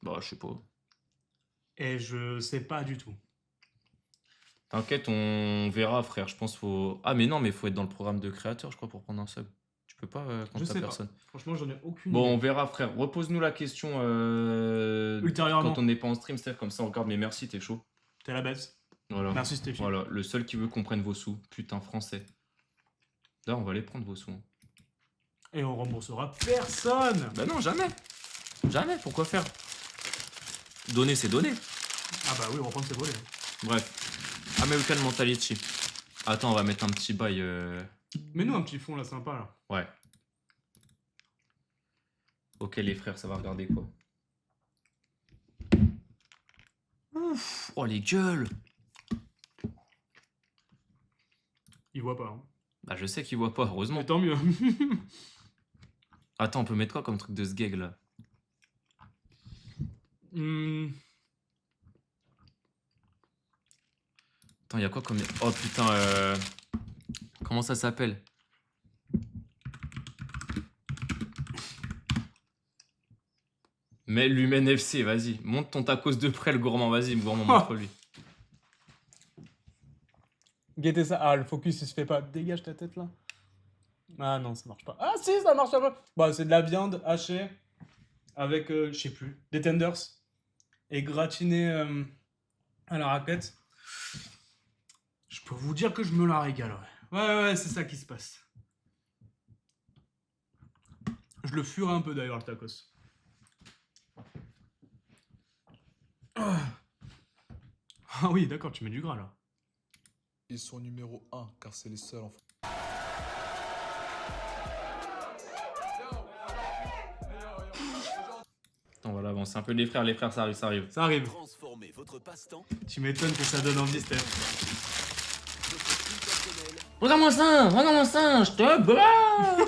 Bah, je sais pas. Et je sais pas du tout. T'inquiète, on verra, frère. Je pense faut. Ah, mais non, mais faut être dans le programme de créateur, je crois, pour prendre un sub. Tu peux pas quand Je t'as sais pas. personne. Franchement, j'en ai aucune Bon, on idée. verra, frère. Repose-nous la question Ultérieurement. quand on n'est pas en stream, Steph. Comme ça, on regarde. Mais merci, t'es chaud. T'es la bête. Voilà. Merci Stéphie. Voilà, le seul qui veut qu'on prenne vos sous. Putain, français. Là, on va les prendre, vos sous. Hein. Et on remboursera personne. Bah non, jamais. Jamais, pourquoi faire? Donner, c'est donner. Ah bah oui, reprendre ses volets. Bref. American Mentality. Attends, on va mettre un petit bail. Mets-nous un petit fond là, sympa là. Ouais. Ok, les frères, ça va regarder quoi? Ouf. Oh, les gueules. Il voit pas. Hein. Bah, je sais qu'ils voient pas, heureusement. Mais tant mieux. Attends, on peut mettre quoi comme truc de sgeg là? Attends, y a quoi comme. Oh putain, comment ça s'appelle? Mais l'Humaine FC, vas-y. Monte ton tacos de près, le gourmand, vas-y, gourmand, montre-lui. Guettez ça. Ah, le focus il se fait pas. Dégage ta tête là. Ah non, ça marche pas. Ah si, ça marche un peu. Bah, c'est de la viande hachée avec, je sais plus, des tenders et gratinée à la raclette. Je peux vous dire que je me la régale. Ouais, c'est ça qui se passe. Je le furai un peu d'ailleurs, le tacos. Ah oui, d'accord, tu mets du gras là. Ils sont numéro 1 car c'est les seuls en France. Attends, voilà, bon, c'est un peu les frères, ça arrive, ça arrive. Ça arrive. Transformez votre passe-temps. Tu m'étonnes que ça donne envie, Steph. Regarde-moi ça, je te bats.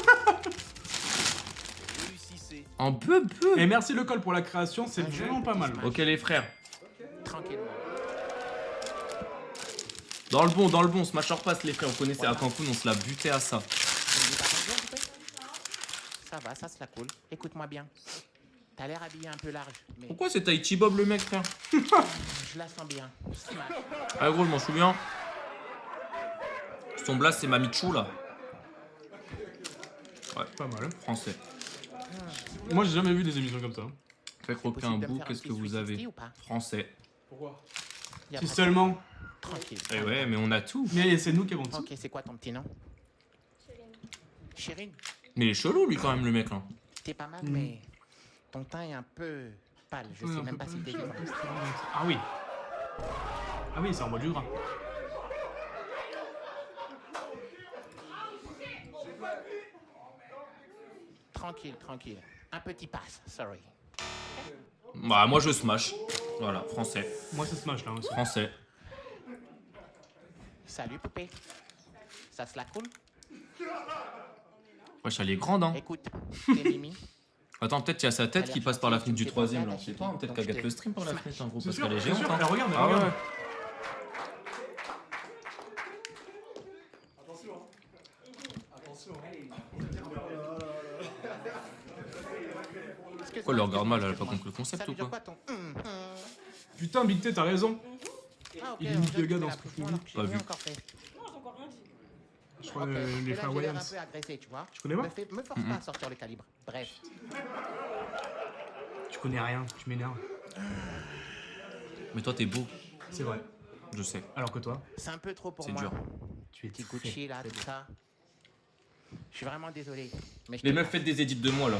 Réussissez Un peu. Et merci le col pour la création, c'est vraiment pas mal. Ok, les frères. Tranquillement. Dans le bon, Smash or Pass, les frères, vous connaissez, à Cancun, on se l'a buté à ça. Tu me dis pas bonjour, tu peux? Ça va, ça se la coule. Écoute-moi bien. T'as l'air habillé un peu large, mais Pourquoi c'est Tahiti Bob, le mec, frère? je la sens bien. Smash. Ah, gros, je m'en souviens. Son blast, c'est Mamichou, là. Pas mal. Français. Moi, j'ai jamais vu des émissions comme ça. Fait croquer un Possible de bout, faire un qu'est-ce que petit vous 360 avez? ou pas? Français. Y a Si pas de- seulement. Tranquille. Eh ouais, mais on a tout. Mais c'est nous qui avons tout. Ok, c'est quoi ton petit nom? Chérine. Mais il est chelou, lui, quand même, le mec, là. T'es pas mal, mais ton teint est un peu pâle. Je sais même pas si t'es vivant. Ah oui. Ah oui, c'est en mode du gras. Tranquille. Un petit pass, sorry. Bah, moi, je smash. Voilà, français. Moi, ça smash là aussi. Français. Salut, poupée. Ça se la coule? Wesh, elle est grande, hein. Écoute, t'es Mimi. Attends, peut-être qu'il y a sa tête qui passe par la fenêtre du troisième, là. C'est toi, hein, peut-être qu'elle gâte le stream par la fenêtre, en gros, C'est parce sûr, qu'elle est c'est géante, sûr. hein. Elle regarde, elle Ah regarde. ouais. Pourquoi elle le regarde mal, elle a pas compris le concept Ça ou veut dire quoi? quoi ton Putain, Big T, t'as raison. Ah, ok, Il est alors, Nick je Gaga fais dans la ce pression film. alors que j'ai Pas rien vu. encore fait. Je crois Ok, les parce que frères là, j'ai l'air Williams. un peu agressé, tu vois. Tu connais pas Me force pas à sortir le calibre. Bref. Tu connais rien, tu m'énerves. Mais toi, t'es beau, C'est vrai. je sais. Alors que toi, C'est un peu trop pour C'est moi. dur. tu es Petit très, Gucci là, très tout beau. ça. Je suis vraiment désolé. Mais je Les te meufs, passe. faites des edits de moi, là.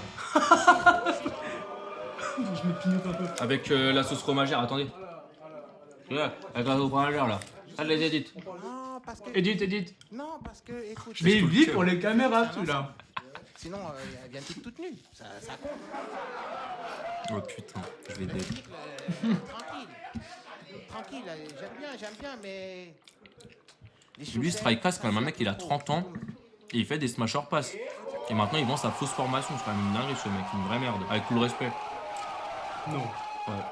Je me pignote un peu. Avec la sauce fromagère, attendez. Là, avec la sauce fromagère, là. Faites les edits. Non, parce que. Edith. Non, parce que, écoute. Je l'ai tout le vu cœur. pour les caméras, celui-là. Sinon, elles viennent toutes nues. Ça compte. Oh putain, je vais Le dé... cycle, tranquille, j'aime bien, mais. Les Lui, chaussettes, Strike'a, c'est quand même un ça, mec, c'est il a trop. 30 ans et il fait des Smash or Pass. Et maintenant, il vend sa fausse formation. C'est quand même une dinguerie, ce mec, une vraie merde. Avec tout le respect. Non. Ouais.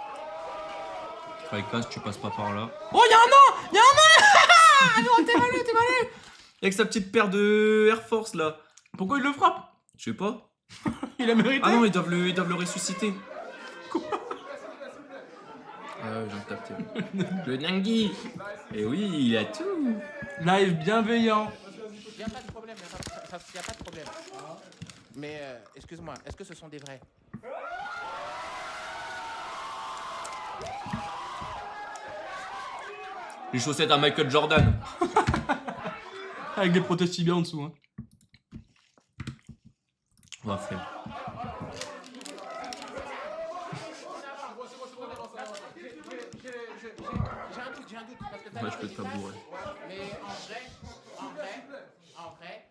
Strike'a, tu passes pas par là. Oh, y'a un an. Oh, t'es malé. Avec sa petite paire de Air Force, là. Pourquoi il le frappe? Je sais pas. Il a mérité. Ah non, ils doivent le ressusciter. Quoi? Ah ouais, j'ai capté. Le Nangui. Et oui, il a tout. Live bienveillant. Y a pas de problème, y a pas de problème. Mais excuse-moi, est-ce que ce sont des vrais? Les chaussettes à Michael Jordan. Avec des prothèses tibias en dessous. Hein. On va faire. J'ai un doute, parce que t'as Moi, dit je peux des te pas places, bourrer. mais en vrai,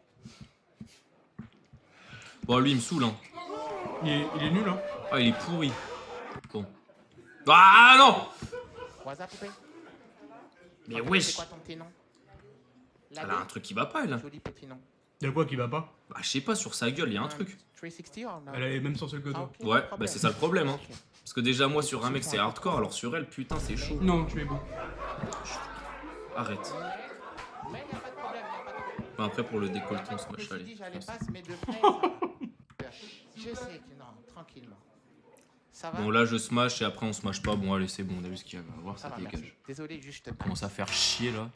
Bon, lui, il me saoule, hein. Il est nul, hein. Ah, il est pourri. Bon. Ah non! Waza poupée. Mais En fait, wesh! C'est quoi ton petit nom? Elle a un truc qui va pas, elle. Joli petit nom. Y'a quoi qui va pas? Bah, je sais pas, sur sa gueule, il y a un truc. 360 or no? Elle a les mêmes sens que Ah, toi. ok, Ouais, pas de bah c'est ça le problème, hein. Ok. Parce que déjà, moi, sur un mec, c'est hardcore, alors sur elle, putain, c'est chaud. Non, tu es beau. Arrête. Mais y a pas de problème, y a pas de problème. Bah, après, pour le décolleté, on se Je me moche, suis dit, allez. j'allais pas se mettre de près. ça va. Je sais que non, tranquillement. Ça va? Bon, là, je smash et après, on smash pas. Bon, allez, c'est bon, on a vu ce qu'il y avait à voir, Ça ça va, merci. dégage. Désolé, juste. Commence à faire chier, là.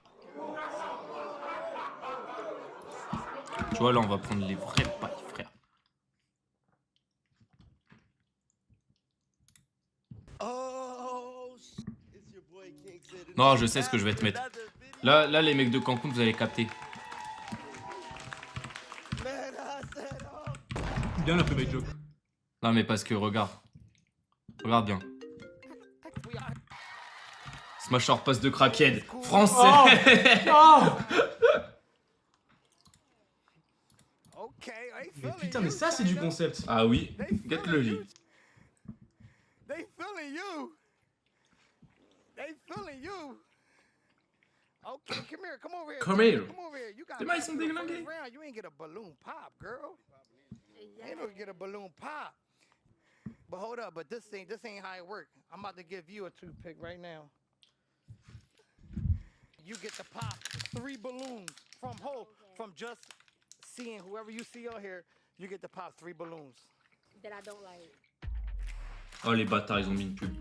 Tu vois, là, on va prendre les vraies pailles, frère. Non, je sais ce que je vais te mettre. Là, les mecs de Cancun, vous allez capter. Bien la private joke. Non, mais parce que, regarde. Regarde bien. Smash hors passe de crackhead. Français. Oh Mais putain, mais ça c'est du concept. Ah oui, get le lit. They feeling you. They feeling you. Okay, come over here. Come here. Come over here. You got Des mains, ils sont to déglingués. round. You ain't get a balloon pop, girl. You ain't gonna get a balloon pop. But hold up, but this ain't how it works. I'm about to give you a toothpick right now. You get to pop 3 balloons from just seeing whoever you see on here. You get to pop 3 balloons. That I don't like. Oh, les bâtards, ils ont mis une pub.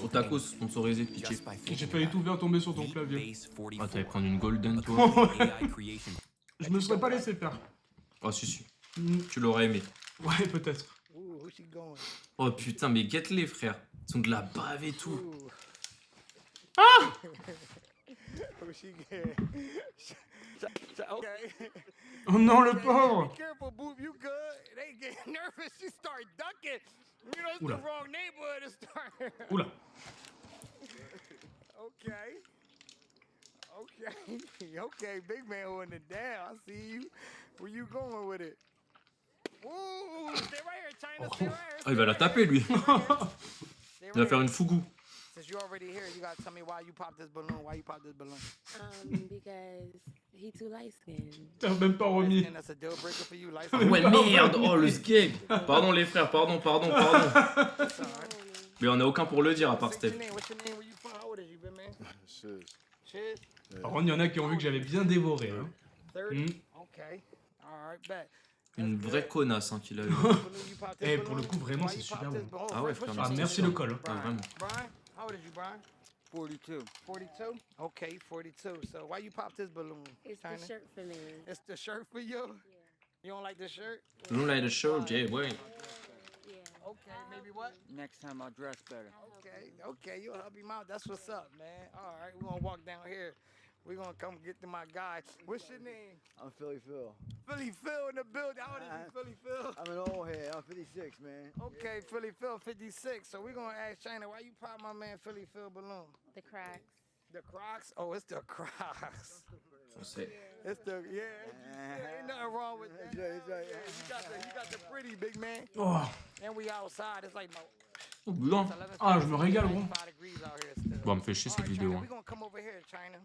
Otakos, sponsorisé, pitié. J'ai failli tout faire tomber sur ton clavier. Ah, t'allais prendre une golden, toi. Je me serais pas laissé faire. Oh, si, si. Mm, Tu l'aurais aimé. Ouais, peut-être. Ooh, who's she going? Oh putain, mais get-les, frère. Ils sont de la bave et tout. Ooh. Who's she getting? Okay. Oh non, le pauvre. Be careful, Boop. You good? They get nervous. She start ducking. You know, it's Oula. the wrong neighborhood to start. Oula. Okay. Okay. Okay, big man holding it down. I see you. Where you going with it? Ooh, stay right here, China. Stay right here. Ah, il va la taper, lui. Stay Il va right faire here. une fougou. Since you're already here, you gotta tell me why you popped this balloon. Why you popped this balloon? Because he too light skinned. T'as même pas remis. And that's a deal breaker for you, life. Ouais, merde. Oh, le skate. Pardon, les frères, pardon. That's all right. Mais on a aucun pour le dire à part What's your Steph. name? What's your name? Where you from? How old is you, been man? Shiz. Par contre, il y en a qui ont vu que j'avais bien dévoré. Hein. 30. Mm. Okay. All right, bet. Une vraie connasse hein, qu'il a eu. Eh, pour le coup, vraiment, c'est super bon. Ah ouais, frère, Ah, merci le col. Ah, vraiment. Brian, how old is you, Brian? 42. 42? Okay, 42. So why you pop this balloon, It's China? the shirt for me. It's the shirt for you? You don't like the shirt? Nous, là, le show, Jay, ouais. Yeah. Okay, maybe what? Next time I'll dress better. Okay, you'll help him out. That's what's up, man. All right, we're gonna walk down here. We're gonna come get to my guy. What's your name? I'm Philly Phil. Philly Phil in the building. How old is you, Philly Phil? I'm an old head. I'm 56, man. Okay, Philly Phil, 56. So we're gonna ask China, why you pop my man Philly Phil balloon? The cracks. The Crocs? Oh, it's the Crocs. Français. It's the ain't nothing wrong with that. That's right. You got the pretty big man, Oh, and we outside. It's like no. Oh, bien. it's 11 Ah, je me régale, gros. 95 degrees out here still. Bon, me fait chier cette Alright, vidéo. China, Hein. we're gonna come over here, China.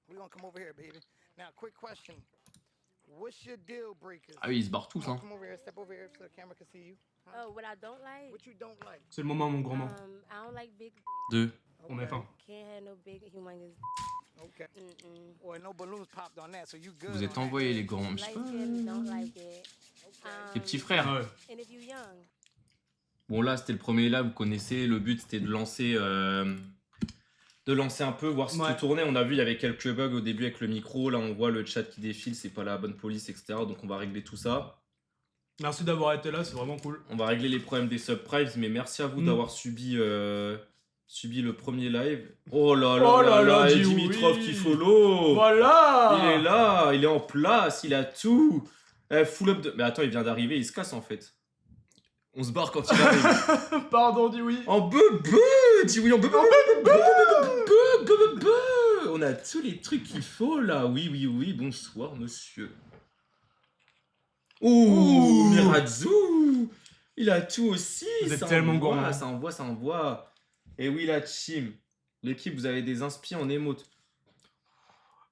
We're gonna come over here, baby. Now, quick question. What's your deal breakers? Ah oui, ils se barrent tous. Hein. Come over here. Step over here so the camera can see you. Oh, what I don't like? What you don't like? C'est le moment, mon gourmand. I don't like big. 2. On est fin. Can't have no big humongous. Okay. Mm-mm. Well, no balloons popped on that, so you good. Vous êtes on that. envoyés les grands. Light skin, don't like it. Les petits frères. Ah ouais. And if you young, Bon là c'était le premier live, vous connaissez, le but c'était de lancer un peu, voir si Ouais. tout tournait. On a vu il y avait quelques bugs au début avec le micro, là on voit le chat qui défile, c'est pas la bonne police, etc. Donc on va régler tout ça. Merci d'avoir été là, c'est vraiment cool. On va régler les problèmes des subprimes, mais merci à vous d'avoir subi le premier live. Oh là là, Oh là là, et dis Dimitrov oui. qui follow. Voilà. Il est là, il est en place, il a tout. Full up de... Mais attends, il vient d'arriver, il se casse en fait. On se barre quand il arrive. Pardon, dis oui. En bebe, dis oui, en bebe. On a tous les trucs qu'il faut là. Oui, oui, oui, bonsoir monsieur. Ouh, Miradzu. Il a tout aussi. Vous êtes ça tellement envoie, gourmand. Ça envoie, ça envoie. Et oui, la team. L'équipe, vous avez des inspi en émote.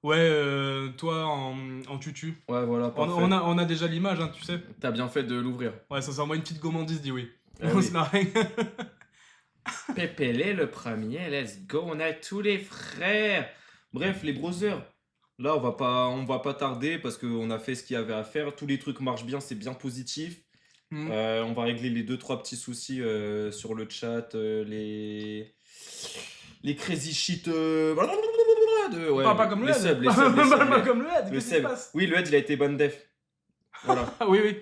Ouais, toi en tutu. Ouais, voilà, parfait. On a déjà l'image, hein, tu sais. T'as bien fait de l'ouvrir. Ouais, ça s'envoie une petite gourmandise, dis oui. Ah On oui. se marre. Pépélé le premier, let's go, on a tous les frères. Bref, les brothers, là on va pas tarder parce qu'on a fait ce qu'il y avait à faire. Tous les trucs marchent bien, c'est bien positif. On va régler les 2-3 petits soucis sur le chat, les crazy shit. Ouais, Pas comme le les head. subs, les Pas subs. comme le head, Le qu'est-ce qui se sub. passe? Oui, le head il a été ban def. Voilà. Ah oui, oui.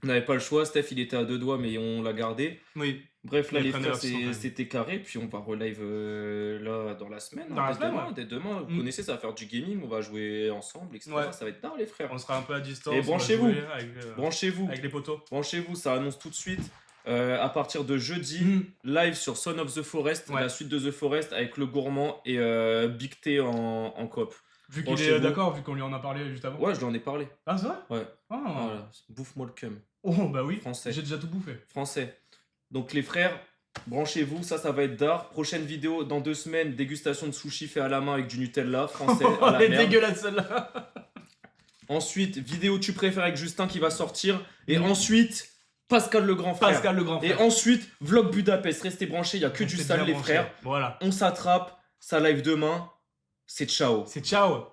On n'avait pas le choix, Steph il était à 2 doigts mais on l'a gardé. Oui. Bref, là Les les preneurs frères sont quand même. c'était carré, puis on va relive là dans la semaine. Dans la dès semaine, demain, ouais. dès demain. Vous connaissez, ça va faire du gaming, on va jouer ensemble, etc. Ouais. Ça va être tard les frères. On sera un peu à distance. Et on va branchez-vous. jouer Branchez-vous, avec les poteaux. branchez-vous, ça annonce tout de suite. À partir de jeudi, live sur Son of the Forest, Ouais. la suite de The Forest avec le gourmand et Big T en coop. Vu qu'il est Branchez-vous. d'accord, vu qu'on lui en a parlé juste avant. Ouais, je lui en ai parlé. Ah, c'est vrai? Ouais. Ah. Voilà. Bouffe-moi le cum. Oh, bah oui. Français. J'ai déjà tout bouffé. Français. Donc les frères, branchez-vous, ça va être d'art. Prochaine vidéo dans 2 semaines, dégustation de sushi fait à la main avec du Nutella, français à la Elle est merde. dégueulasse celle-là. Ensuite, vidéo tu préfères avec Justin qui va sortir. Et ensuite, Pascal le grand frère. Pascal le grand Et frère. ensuite, vlog Budapest. Restez branchés, il n'y a que du Restez sale bien les branchés. frères. Voilà. On s'attrape, ça live demain. C'est ciao. C'est ciao.